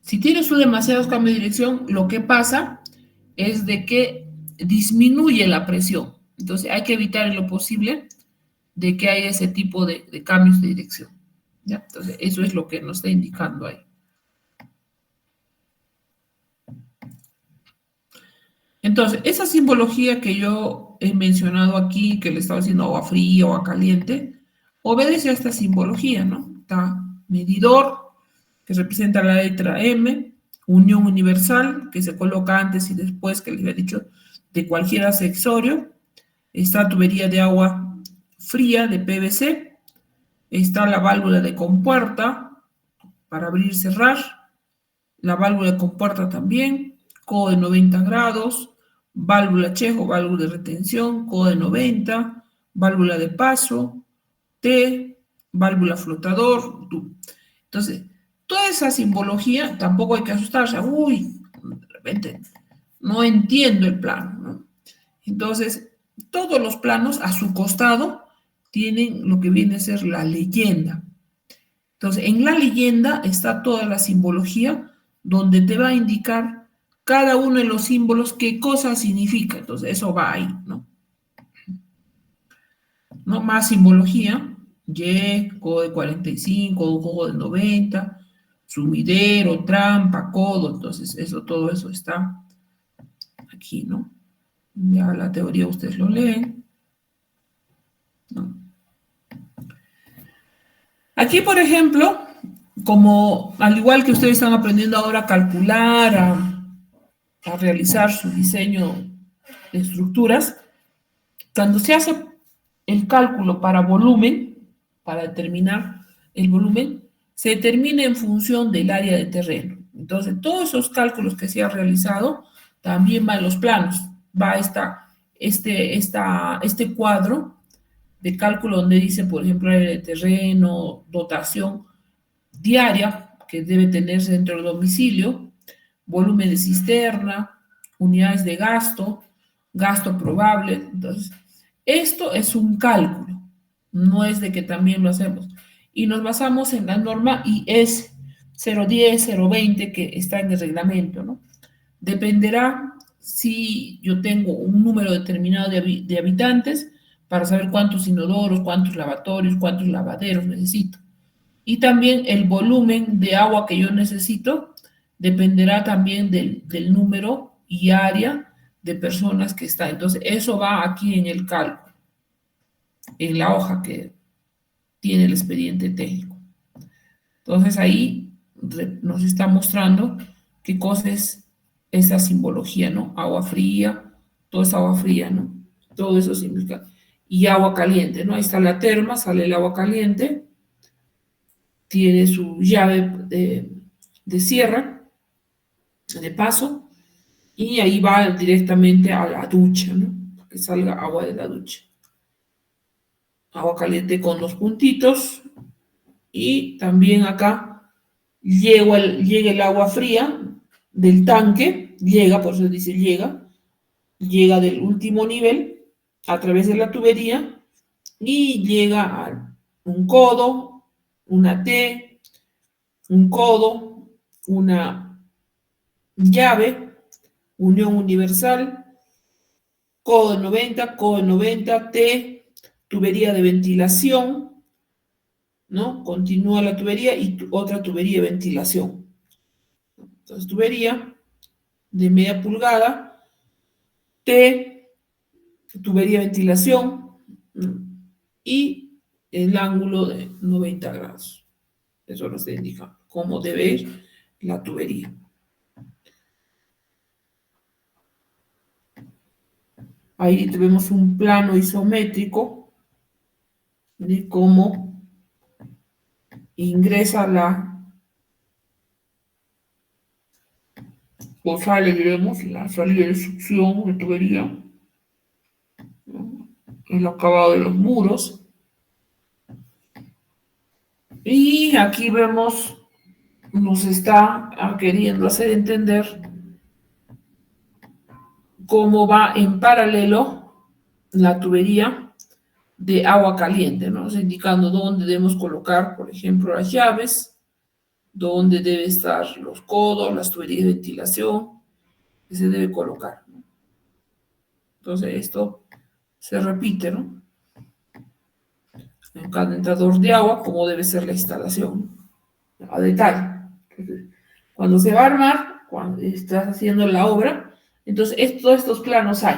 Si tienes tú demasiados cambios de dirección, lo que pasa es de que disminuye la presión. Entonces hay que evitar en lo posible de que haya ese tipo de cambios de dirección. ¿Ya? Entonces eso es lo que nos está indicando ahí. Entonces, esa simbología que yo he mencionado aquí, que le estaba diciendo agua fría o agua caliente, obedece a esta simbología, ¿no? Está medidor, que representa la letra M, unión universal, que se coloca antes y después, que les había dicho, de cualquier accesorio. Está tubería de agua fría de PVC. Está la válvula de compuerta para abrir y cerrar. La válvula de compuerta también, codo de 90 grados, válvula Chejo, válvula de retención, codo de 90, válvula de paso, T, válvula flotador. Entonces, toda esa simbología tampoco hay que asustarse. Uy, de repente no entiendo el plano, ¿no? Entonces, todos los planos a su costado tienen lo que viene a ser la leyenda. Entonces, en la leyenda está toda la simbología donde te va a indicar cada uno de los símbolos qué cosa significa. Entonces, eso va ahí, ¿no? ¿No? Más simbología. Y, codo de 45, codo de 90, sumidero, trampa, codo. Entonces, eso, todo eso está aquí, ¿no? Ya la teoría ustedes lo leen, ¿no? Aquí, por ejemplo, como al igual que ustedes están aprendiendo ahora a calcular, a realizar su diseño de estructuras, cuando se hace el cálculo para volumen, para determinar el volumen, se determina en función del área de terreno. Entonces, todos esos cálculos que se han realizado también van en los planos. Va este cuadro de cálculo donde dice, por ejemplo, área de terreno, dotación diaria que debe tenerse dentro del domicilio, volumen de cisterna, unidades de gasto, gasto probable. Entonces, esto es un cálculo, no es de que también lo hacemos. Y nos basamos en la norma IS 010, 020 que está en el reglamento, ¿no? Dependerá si yo tengo un número determinado de habitantes para saber cuántos inodoros, cuántos lavatorios, cuántos lavaderos necesito. Y también el volumen de agua que yo necesito dependerá también del número y área de personas que está. Entonces, eso va aquí en el cálculo, en la hoja que tiene el expediente técnico. Entonces, ahí nos está mostrando qué cosa es esa simbología, ¿no? Agua fría, toda esa agua fría, ¿no? Todo eso significa. Y agua caliente, ¿no? Ahí está la terma, sale el agua caliente, tiene su llave de cierre, de paso, y ahí va directamente a la ducha, ¿no? Para que salga agua de la ducha. Agua caliente con los puntitos, y también acá llega el agua fría del tanque, por eso dice llega del último nivel a través de la tubería y llega a un codo, una T, un codo, una llave, unión universal, codo de 90, T, tubería de ventilación, ¿no? Continúa la tubería y otra tubería de ventilación. Entonces, tubería de media pulgada, T, tubería de ventilación, y el ángulo de 90 grados. Eso nos indica cómo debe ir la tubería. Ahí tenemos un plano isométrico de cómo ingresa o sale, diremos, la salida de succión de tubería, ¿no? El acabado de los muros. Y aquí vemos, nos está queriendo hacer entender cómo va en paralelo la tubería de agua caliente, ¿no? Indicando dónde debemos colocar, por ejemplo, las llaves, dónde deben estar los codos, las tuberías de ventilación, que se debe colocar, ¿no? Entonces, esto se repite, ¿no? En calentador de agua, cómo debe ser la instalación, ¿no? A detalle. Entonces, cuando se va a armar, cuando estás haciendo la obra, entonces todos estos planos hay,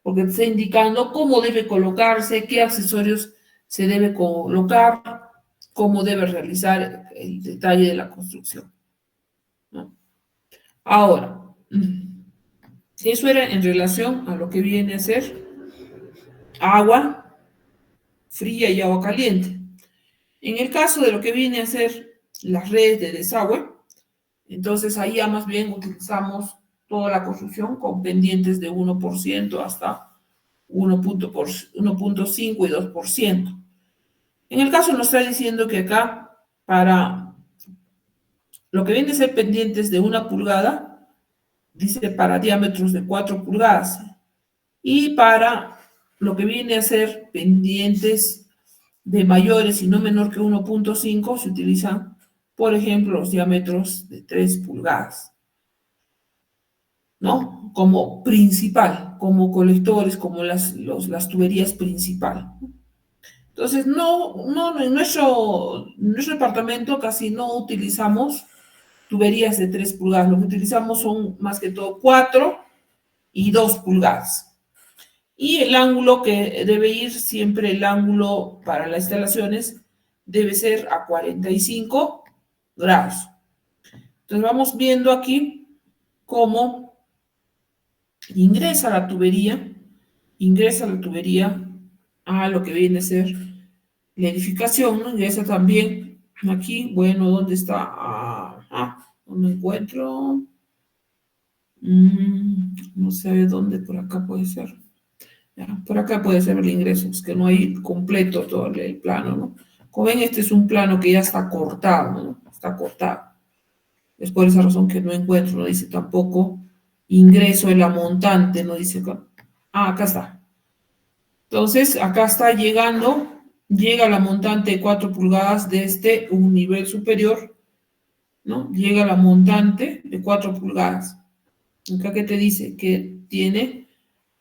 porque te está indicando cómo debe colocarse, qué accesorios se debe colocar, cómo debe realizar el detalle de la construcción, ¿no? Ahora, eso era en relación a lo que viene a ser agua fría y agua caliente. En el caso de lo que viene a ser las redes de desagüe, entonces ahí ya más bien utilizamos toda la construcción con pendientes de 1% hasta 1.5 y 2%. En el caso nos está diciendo que acá, para lo que viene a ser pendientes de 1 pulgada, dice para diámetros de 4 pulgadas. Y para lo que viene a ser pendientes de mayores y no menor que 1.5, se utilizan, por ejemplo, los diámetros de 3 pulgadas, ¿no? Como principal, como colectores, como las tuberías principales. Entonces, en nuestro departamento casi no utilizamos tuberías de 3 pulgadas. Lo que utilizamos son más que todo 4 y 2 pulgadas. Y el ángulo que debe ir, siempre el ángulo para las instalaciones, debe ser a 45 grados. Entonces vamos viendo aquí cómo ingresa la tubería a lo que viene a ser la edificación, ¿no? Ingresa también aquí, bueno, ¿dónde está? ¿Dónde encuentro? No sé dónde, por acá puede ser. Ya, por acá puede ser el ingreso, es que no hay completo todo el plano, ¿no? Como ven, este es un plano que ya está cortado, ¿no? Está cortado. Es por esa razón que no encuentro, no dice tampoco ingreso en la montante, no dice acá. Acá está. Entonces, acá está llega la montante de 4 pulgadas desde un nivel superior, ¿no? Llega la montante de 4 pulgadas. Acá que te dice que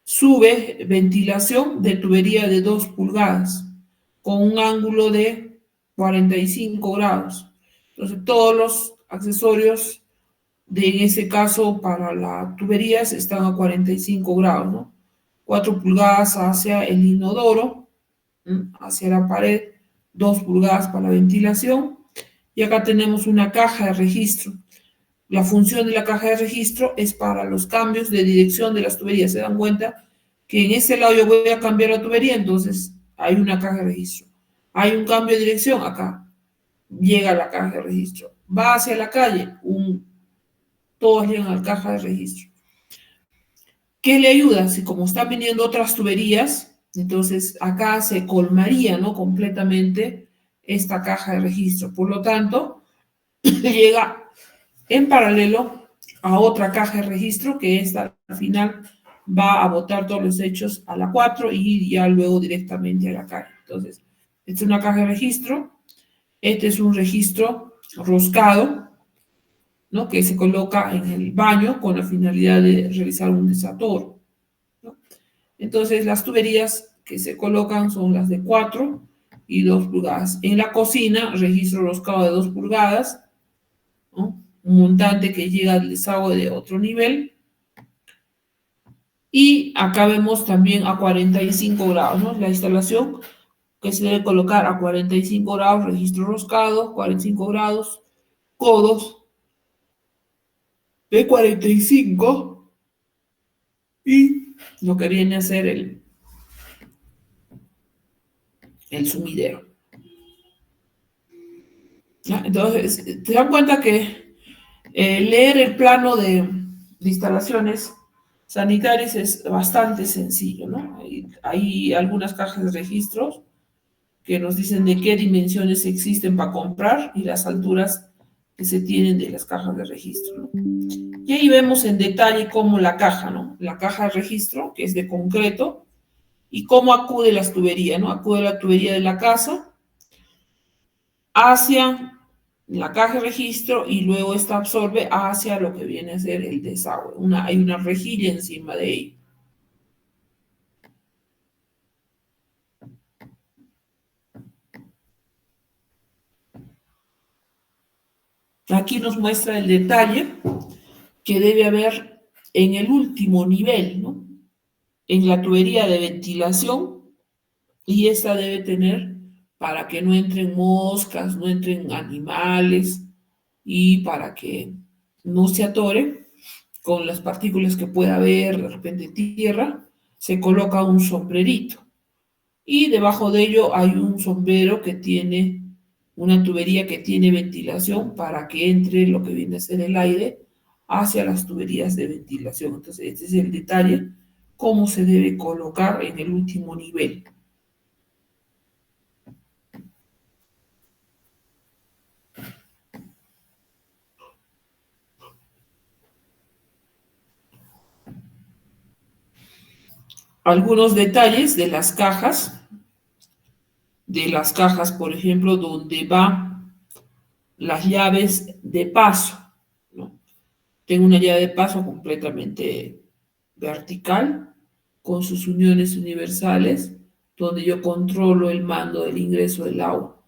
sube ventilación de tubería de 2 pulgadas con un ángulo de 45 grados. Entonces, todos los accesorios en ese caso para las tuberías están a 45 grados, ¿no? 4 pulgadas hacia el inodoro, hacia la pared, 2 pulgadas para la ventilación. Y acá tenemos una caja de registro. La función de la caja de registro es para los cambios de dirección de las tuberías. Se dan cuenta que en este lado yo voy a cambiar la tubería, entonces hay una caja de registro. Hay un cambio de dirección, acá llega la caja de registro. Va hacia la calle, todos llegan a la caja de registro. ¿Qué le ayuda? Si como están viniendo otras tuberías, entonces acá se colmaría, ¿no? Completamente esta caja de registro. Por lo tanto, llega en paralelo a otra caja de registro que esta al final va a botar todos los hechos a la 4 y ya luego directamente a la calle. Entonces, esta es una caja de registro. Este es un registro roscado, ¿no? Que se coloca en el baño con la finalidad de realizar un desatoro, ¿no? Entonces, las tuberías que se colocan son las de 4 y 2 pulgadas. En la cocina, registro roscado de 2 pulgadas, ¿no? Un montante que llega al desagüe de otro nivel. Y acá vemos también a 45 grados, ¿no? La instalación que se debe colocar a 45 grados, registro roscado, 45 grados, codos de 45 y lo que viene a ser el sumidero. ¿Ya? Entonces, te das cuenta que leer el plano de instalaciones sanitarias es bastante sencillo, ¿no? Hay algunas cajas de registros que nos dicen de qué dimensiones existen para comprar y las alturas que se tienen de las cajas de registro, ¿no? Y ahí vemos en detalle cómo la caja, ¿no? La caja de registro, que es de concreto, y cómo acude las tuberías, ¿no? Acude la tubería de la casa hacia la caja de registro y luego esta absorbe hacia lo que viene a ser el desagüe. Hay una rejilla encima de ella. Aquí nos muestra el detalle que debe haber en el último nivel, ¿no? En la tubería de ventilación, y esta debe tener para que no entren moscas, no entren animales y para que no se atore con las partículas que pueda haber, de repente tierra, se coloca un sombrerito y debajo de ello hay un sombrero que tiene una tubería que tiene ventilación para que entre lo que viene a ser el aire hacia las tuberías de ventilación. Entonces, este es el detalle, cómo se debe colocar en el último nivel. Algunos detalles de las cajas, por ejemplo, donde van las llaves de paso, ¿no? Tengo una llave de paso completamente vertical, con sus uniones universales, donde yo controlo el mando del ingreso del agua.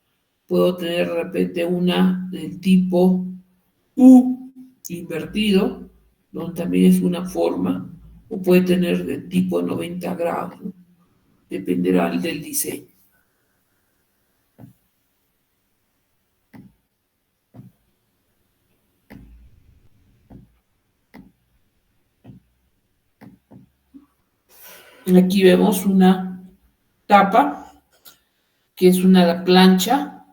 Puedo tener de repente una del tipo U invertido, donde también es una forma, o puede tener de tipo 90 grados, ¿no? Dependerá del diseño. Aquí vemos una tapa, que es una plancha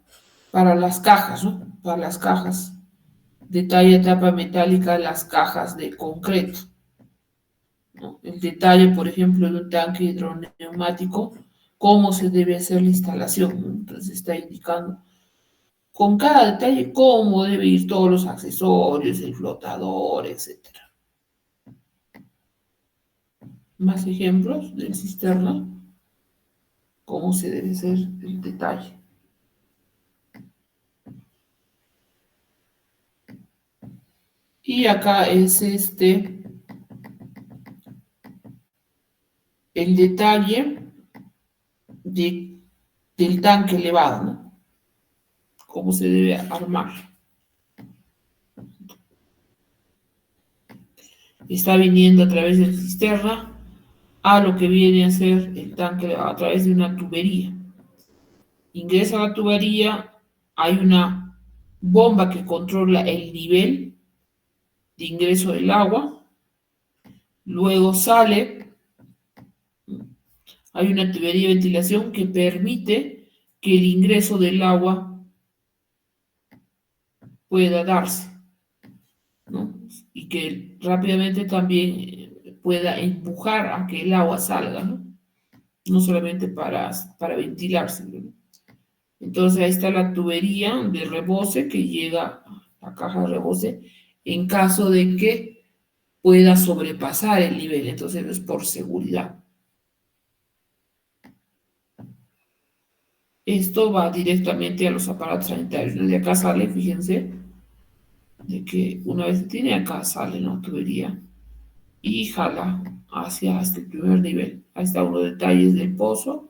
para las cajas, ¿no? Para las cajas de talla tapa metálica, las cajas de concreto, ¿no? El detalle, por ejemplo, de un tanque hidroneumático, cómo se debe hacer la instalación, ¿no? Entonces está indicando con cada detalle cómo deben ir todos los accesorios, el flotador, etcétera. Más ejemplos del cisterna, cómo se debe hacer el detalle. Y acá es el detalle del tanque elevado, ¿no? Cómo se debe armar. Está viniendo a través de la cisterna a lo que viene a ser el tanque elevado, a través de una tubería. Ingresa a la tubería, hay una bomba que controla el nivel de ingreso del agua, luego sale, hay una tubería de ventilación que permite que el ingreso del agua pueda darse, ¿no? Y que rápidamente también pueda empujar a que el agua salga, ¿no? No solamente para ventilarse, ¿no? Entonces ahí está la tubería de rebose que llega a la caja de rebose en caso de que pueda sobrepasar el nivel, entonces es por seguridad. Esto va directamente a los aparatos sanitarios. Desde acá sale, fíjense, de que una vez que tiene acá sale la tubería y jala hacia este primer nivel. Ahí está uno de los detalles del pozo.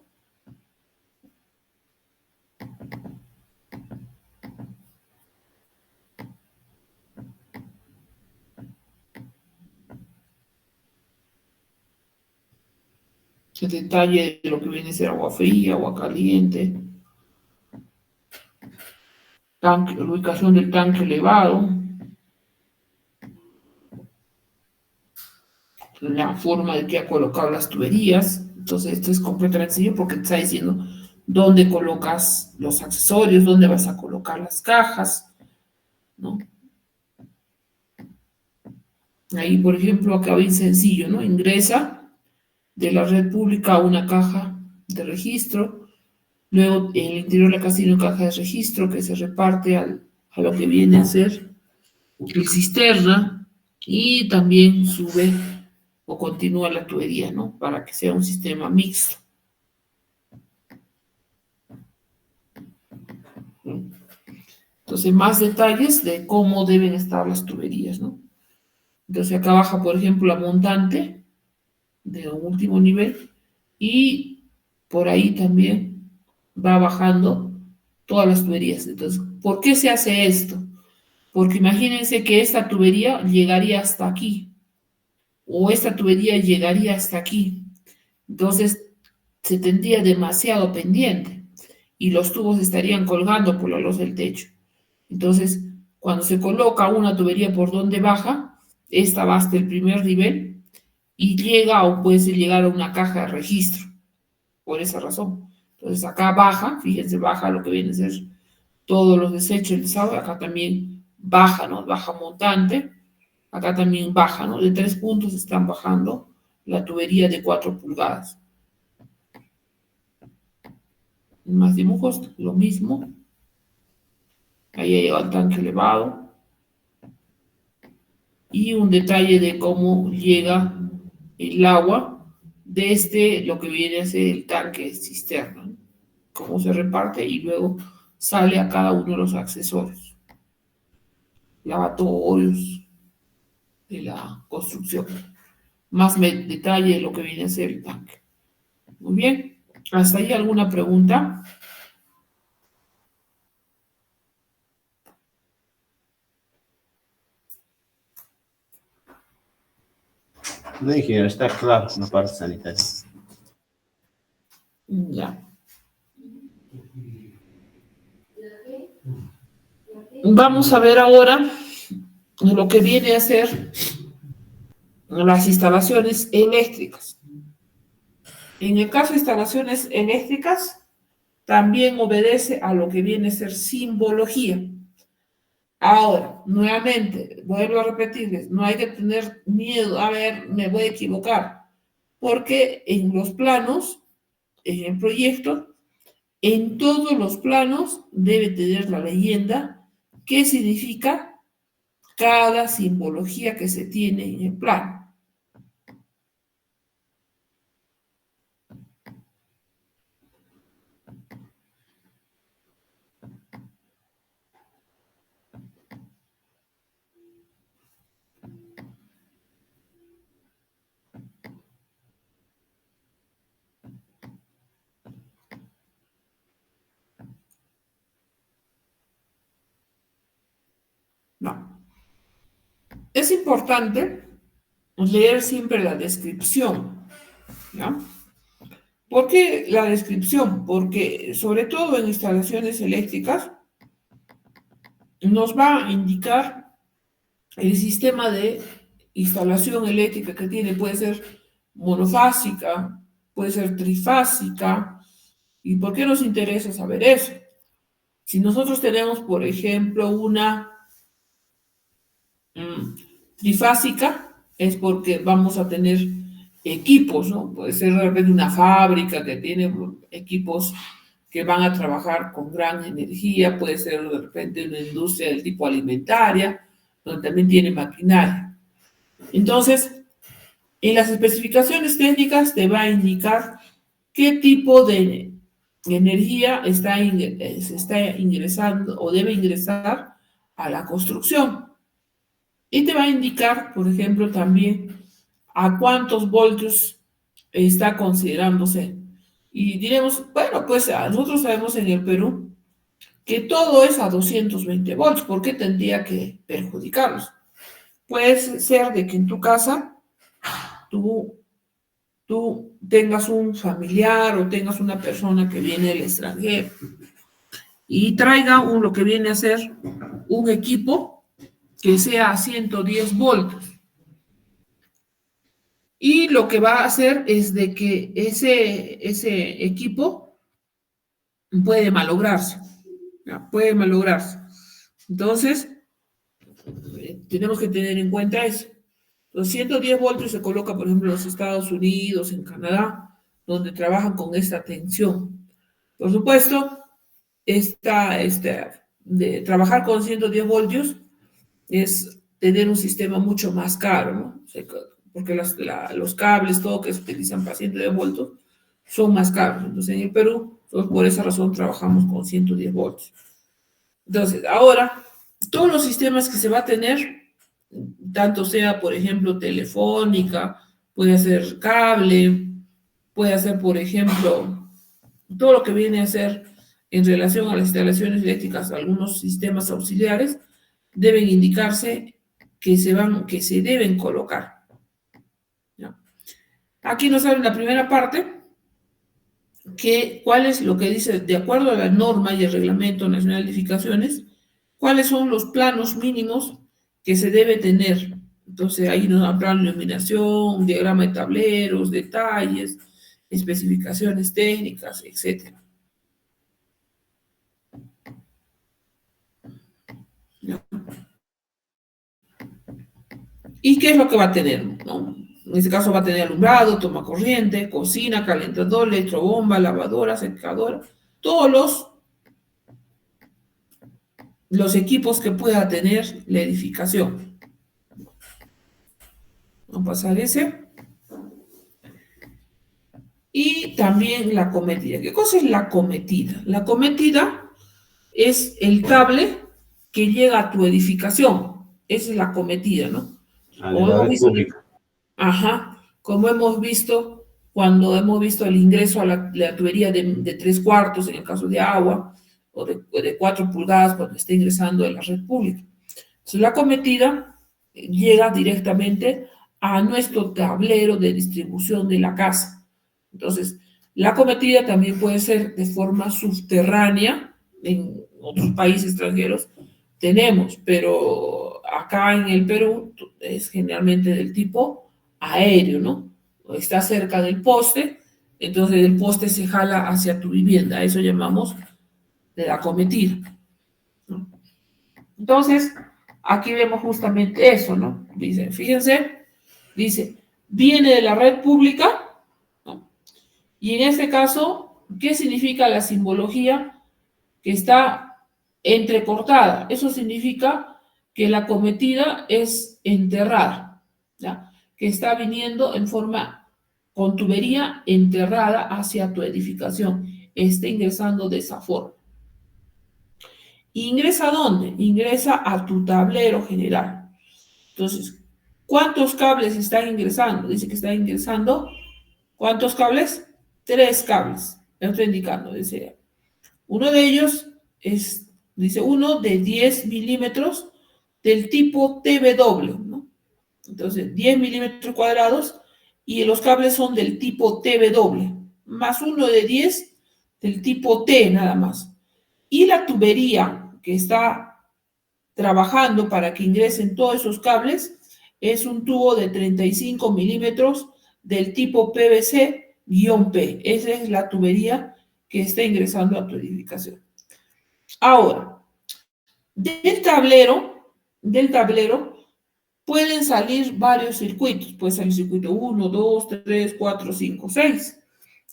el detalle de lo que viene a ser agua fría, agua caliente, tanque, la ubicación del tanque elevado, la forma de que ha colocado las tuberías. Entonces, esto es completamente sencillo porque te está diciendo dónde colocas los accesorios, dónde vas a colocar las cajas, ¿no? Ahí, por ejemplo, acá bien sencillo, ¿no? Ingresa de la red pública a una caja de registro. Luego, en el interior de la casa tiene una caja de registro que se reparte a lo que viene a ser el cisterna y también sube o continúa la tubería, ¿no? Para que sea un sistema mixto. Entonces, más detalles de cómo deben estar las tuberías, ¿no? Entonces, acá baja, por ejemplo, la montante de un último nivel y por ahí también va bajando todas las tuberías. Entonces, ¿por qué se hace esto? Porque imagínense que esta tubería llegaría hasta aquí o esta tubería llegaría hasta aquí. Entonces, se tendría demasiado pendiente y los tubos estarían colgando por la luz del techo. Entonces, cuando se coloca una tubería por donde baja, esta va hasta el primer nivel y llega o puede llegar a una caja de registro, por esa razón. Entonces, acá baja, fíjense, baja lo que viene a ser todos los desechos, el desagüe, acá también baja, ¿no? Baja montante, acá también baja, ¿no? De 3 puntos están bajando la tubería de 4 pulgadas. Más dibujos, lo mismo. Ahí lleva el tanque elevado. Y un detalle de cómo llega el agua desde lo que viene a ser el tanque cisterna, ¿no? Cómo se reparte y luego sale a cada uno de los accesorios, lavatorios de la construcción. Más detalle de lo que viene a ser el tanque. Muy bien. ¿Hasta ahí alguna pregunta? No, ingeniero, está claro la parte sanitaria. Ya. Vamos a ver ahora lo que viene a ser las instalaciones eléctricas. En el caso de instalaciones eléctricas, también obedece a lo que viene a ser simbología. Ahora, nuevamente, vuelvo a repetirles, no hay que tener miedo, a ver, me voy a equivocar, porque en los planos, en el proyecto, en todos los planos debe tener la leyenda qué significa cada simbología que se tiene en el plano. No. Es importante leer siempre la descripción, ¿ya? ¿Por qué la descripción? Porque sobre todo en instalaciones eléctricas nos va a indicar el sistema de instalación eléctrica que tiene. Puede ser monofásica, puede ser trifásica. ¿Y por qué nos interesa saber eso? Si nosotros tenemos, por ejemplo, una trifásica, es porque vamos a tener equipos, ¿no? Puede ser de repente una fábrica que tiene equipos que van a trabajar con gran energía, puede ser de repente una industria del tipo alimentaria, donde también tiene maquinaria. Entonces, en las especificaciones técnicas te va a indicar qué tipo de energía se está ingresando o debe ingresar a la construcción. Y te va a indicar, por ejemplo, también a cuántos voltios está considerándose. Y diremos, bueno, pues nosotros sabemos en el Perú que todo es a 220 voltios. ¿Por qué tendría que perjudicarlos? Puede ser de que en tu casa tu tú tengas un familiar o tengas una persona que viene del extranjero y traiga lo que viene a ser un equipo que sea a 110 voltios. Y lo que va a hacer es de que ese equipo puede malograrse. ¿Ya? Puede malograrse. Entonces, tenemos que tener en cuenta eso. Los 110 voltios se coloca, por ejemplo, en los Estados Unidos, en Canadá, donde trabajan con esta tensión. Por supuesto, de trabajar con 110 voltios es tener un sistema mucho más caro, ¿no? O sea, porque los cables, todo que se utilizan para 110 voltios, son más caros. Entonces, en el Perú, por esa razón, trabajamos con 110 voltios. Entonces, ahora, todos los sistemas que se va a tener, tanto sea, por ejemplo, telefónica, puede ser cable, puede ser, por ejemplo, todo lo que viene a ser en relación a las instalaciones eléctricas, algunos sistemas auxiliares, deben indicarse que se deben colocar. ¿Ya? Aquí nos sale en la primera parte cuál es lo que dice, de acuerdo a la norma y el Reglamento Nacional de Edificaciones, cuáles son los planos mínimos que se debe tener. Entonces ahí nos da plan de iluminación, diagrama de tableros, detalles, especificaciones técnicas, etc. ¿Y qué es lo que va a tener? ¿No? En este caso va a tener alumbrado, toma corriente, cocina, calentador, electrobomba, lavadora, secadora, todos los equipos que pueda tener la edificación. Vamos a pasar ese. Y también la cometida. ¿Qué cosa es la cometida? La cometida es el cable que llega a tu edificación. Esa es la cometida, ¿no? A la red pública. Ajá, como hemos visto cuando hemos visto el ingreso a la tubería de 3/4 en el caso de agua, o de 4 pulgadas cuando está ingresando a la red pública. Entonces, la cometida llega directamente a nuestro tablero de distribución de la casa. Entonces, la cometida también puede ser de forma subterránea, en otros países extranjeros tenemos, pero acá en el Perú es generalmente del tipo aéreo, ¿no? Está cerca del poste, entonces el poste se jala hacia tu vivienda, eso llamamos de la cometida, ¿no? Entonces, aquí vemos justamente eso, ¿no? Dice, fíjense, dice, viene de la red pública, ¿no? Y en este caso, ¿qué significa la simbología? Que está entrecortada. Eso significa que la cometida es enterrada, ¿ya? Que está viniendo en forma con tubería enterrada hacia tu edificación. Está ingresando de esa forma. ¿Ingresa a dónde? Ingresa a tu tablero general. Entonces, ¿cuántos cables están ingresando? Dice que está ingresando, ¿cuántos cables? 3 cables. Me estoy indicando, dice. Uno de ellos dice, uno de 10 milímetros del tipo TW, ¿no? Entonces, 10 milímetros cuadrados y los cables son del tipo TW, más uno de 10 del tipo T nada más. Y la tubería que está trabajando para que ingresen todos esos cables es un tubo de 35 milímetros del tipo PVC-P. Esa es la tubería que está ingresando a tu edificación. Ahora, del tablero pueden salir varios circuitos. Puede salir circuito 1, 2, 3, 4, 5, 6,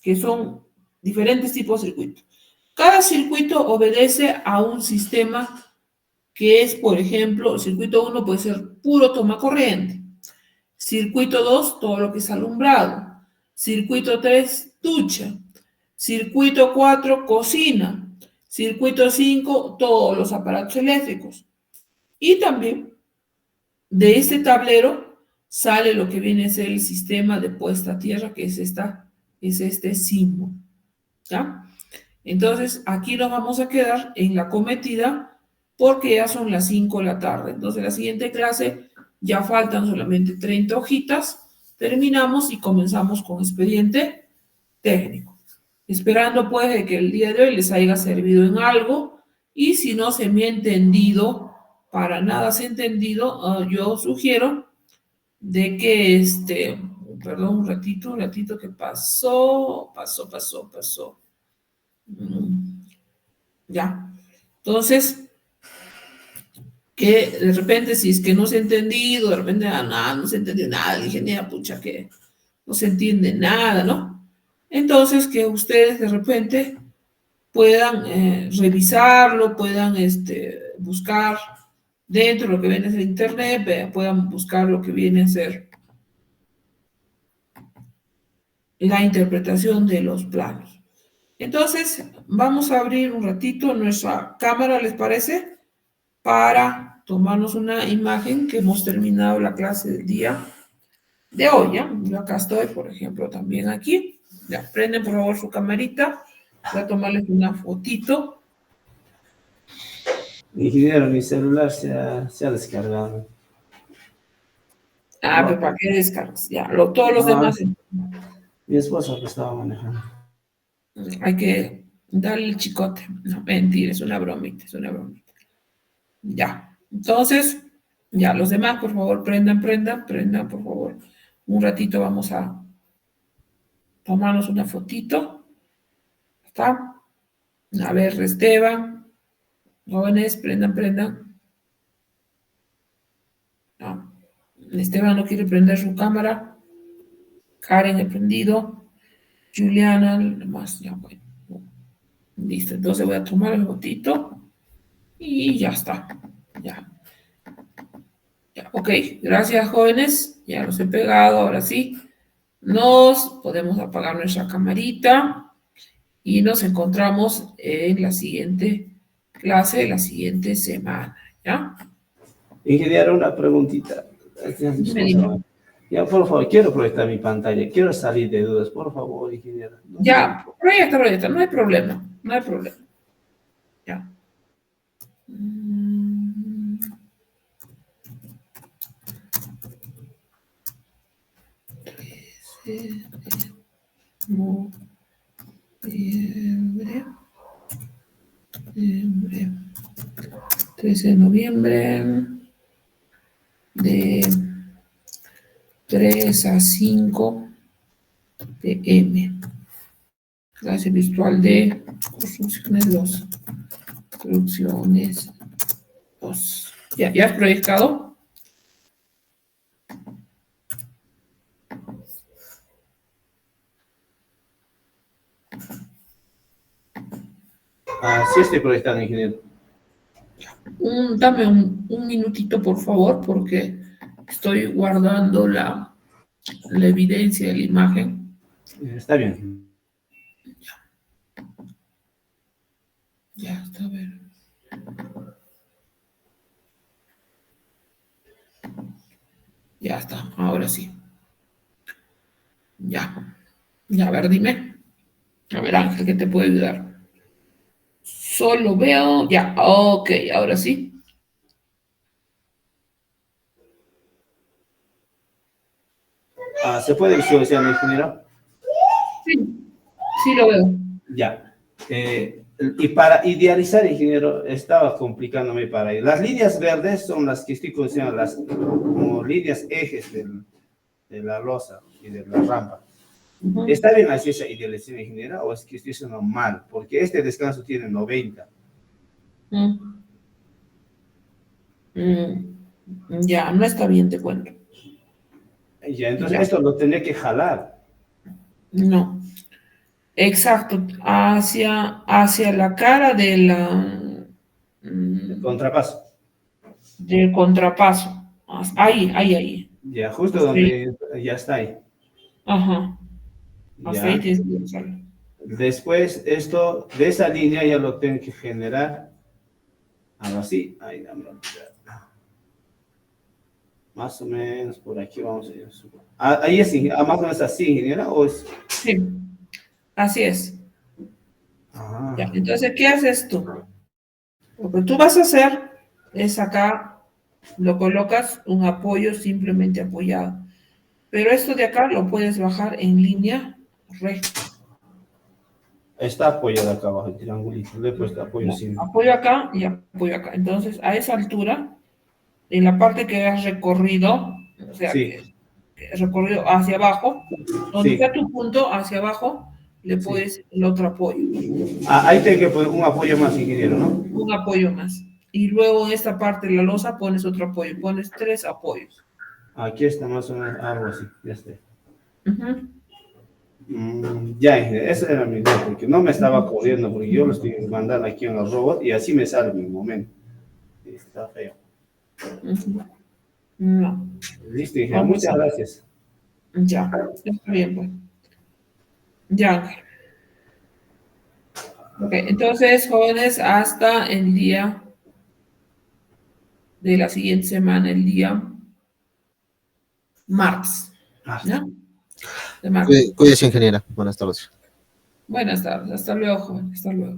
que son diferentes tipos de circuitos. Cada circuito obedece a un sistema que es, por ejemplo, circuito 1 puede ser puro toma corriente. Circuito 2, todo lo que es alumbrado. Circuito 3, ducha. Circuito 4, cocina. Circuito 5, todos los aparatos eléctricos. Y también de este tablero sale lo que viene a ser el sistema de puesta a tierra, que es este símbolo. ¿Ya? Entonces, aquí nos vamos a quedar en la cometida porque ya son las 5 de la tarde. Entonces, la siguiente clase ya faltan solamente 30 hojitas terminamos y comenzamos con expediente técnico. Esperando pues de que el día de hoy les haya servido en algo, y si no se me ha entendido, para nada se ha entendido, yo sugiero de que perdón, un ratito que pasó. Ya. Entonces, que de repente, si es que no se ha entendido, de repente, nada, no se entendió nada, dije, pucha, que no se entiende nada, ¿no? Entonces, que ustedes de repente puedan revisarlo, puedan buscar dentro de lo que viene a ser internet, puedan buscar lo que viene a ser la interpretación de los planos. Entonces, vamos a abrir un ratito nuestra cámara, ¿les parece? Para tomarnos una imagen que hemos terminado la clase del día de hoy, ¿ya? Yo acá estoy, por ejemplo, también aquí. Ya, prenden por favor su camarita. Voy a tomarles una fotito. Ingeniero, mi celular se ha descargado. Ah, pero ¿para qué descargas? Ya, todos los demás. Mi esposa lo estaba manejando. Hay que darle el chicote. No, mentira, es una bromita, Ya, entonces, ya, los demás, por favor, prendan, por favor. Un ratito vamos a tomarnos una fotito. ¿Está? A ver, Esteban, jóvenes, prendan. No, Esteban no quiere prender su cámara. Karen, he prendido. Juliana, más, ya, bueno. Listo, entonces voy a tomar el fotito y ya está. Ya, ok, gracias, jóvenes. Ya los he pegado, ahora sí. Nos podemos apagar nuestra camarita y nos encontramos en la siguiente clase, la siguiente semana, ¿ya? Ingeniero, una preguntita. Dime. Ya, por favor, quiero proyectar mi pantalla. Quiero salir de dudas, por favor, ingeniero. Ya, proyecta, no hay problema. Ya. Noviembre. 13 de noviembre de 3 a 5 p.m. Clase virtual de construcciones 2. Construcciones 2. ¿Ya has proyectado? Sí estoy proyectando, ingeniero. Dame un minutito, por favor, porque estoy guardando la evidencia de la imagen. Está bien. Ya está, a ver. Ya está, ahora sí. Ya. Ya, a ver, dime. A ver, Ángel, ¿qué te puede ayudar? Solo veo, ya, ok, ahora sí. ¿Se puede visualizar, ingeniero? Sí lo veo. Ya. Y para idealizar, ingeniero, estaba complicándome para ir. Las líneas verdes son las que estoy considerando las como líneas ejes de la losa y de la rampa. ¿Está bien así esa idealización, ingeniero, o es que estoy haciendo mal? Porque este descanso tiene 90. Ya, no está bien, te cuento. Ya, entonces esto lo tendré que jalar. No. Exacto, hacia la cara de El contrapaso. Del contrapaso. Ahí. Ya, justo donde ya está ahí. Ajá. Ya. Ahí tienes que usarlo. Después, esto, de esa línea ya lo tengo que generar. Algo así. Ahí, más o menos por aquí vamos a ir. Ahí es, más o menos así, ingeniera, ¿o es? Sí, así es. Ya, entonces, ¿qué haces tú? Lo que tú vas a hacer es acá, lo colocas un apoyo simplemente apoyado. Pero esto de acá lo puedes bajar en línea recta. Está apoyado acá abajo el triangulito. Le he puesto apoyo No, encima. apoyo acá y apoyo acá. Entonces, a esa altura, en la parte que has recorrido, o sea, Sí. que has recorrido hacia abajo, donde Sí. está tu punto, hacia abajo, le Sí. puedes el otro apoyo. Ahí tiene que poner un apoyo más, ingeniero, ¿no? Un apoyo más. Y luego en esta parte de la losa pones otro apoyo. Pones 3 apoyos. Aquí está más o menos algo así. Ya está. Ujú. Ya, ingeniero, esa era mi duda, porque no me estaba corriendo, porque yo lo estoy mandando aquí en los robots y así me sale en mi momento. Está feo. Ujú. No. Listo, ingeniero, Vamos muchas a- gracias. Ya. Está bien, pues. Ya, Ángel. Ok, entonces, jóvenes, hasta el día de la siguiente semana, el día martes. ¿Ya? De martes. Cuídese, ingeniera. Buenas tardes. Buenas tardes. Hasta luego, jóvenes. Hasta luego.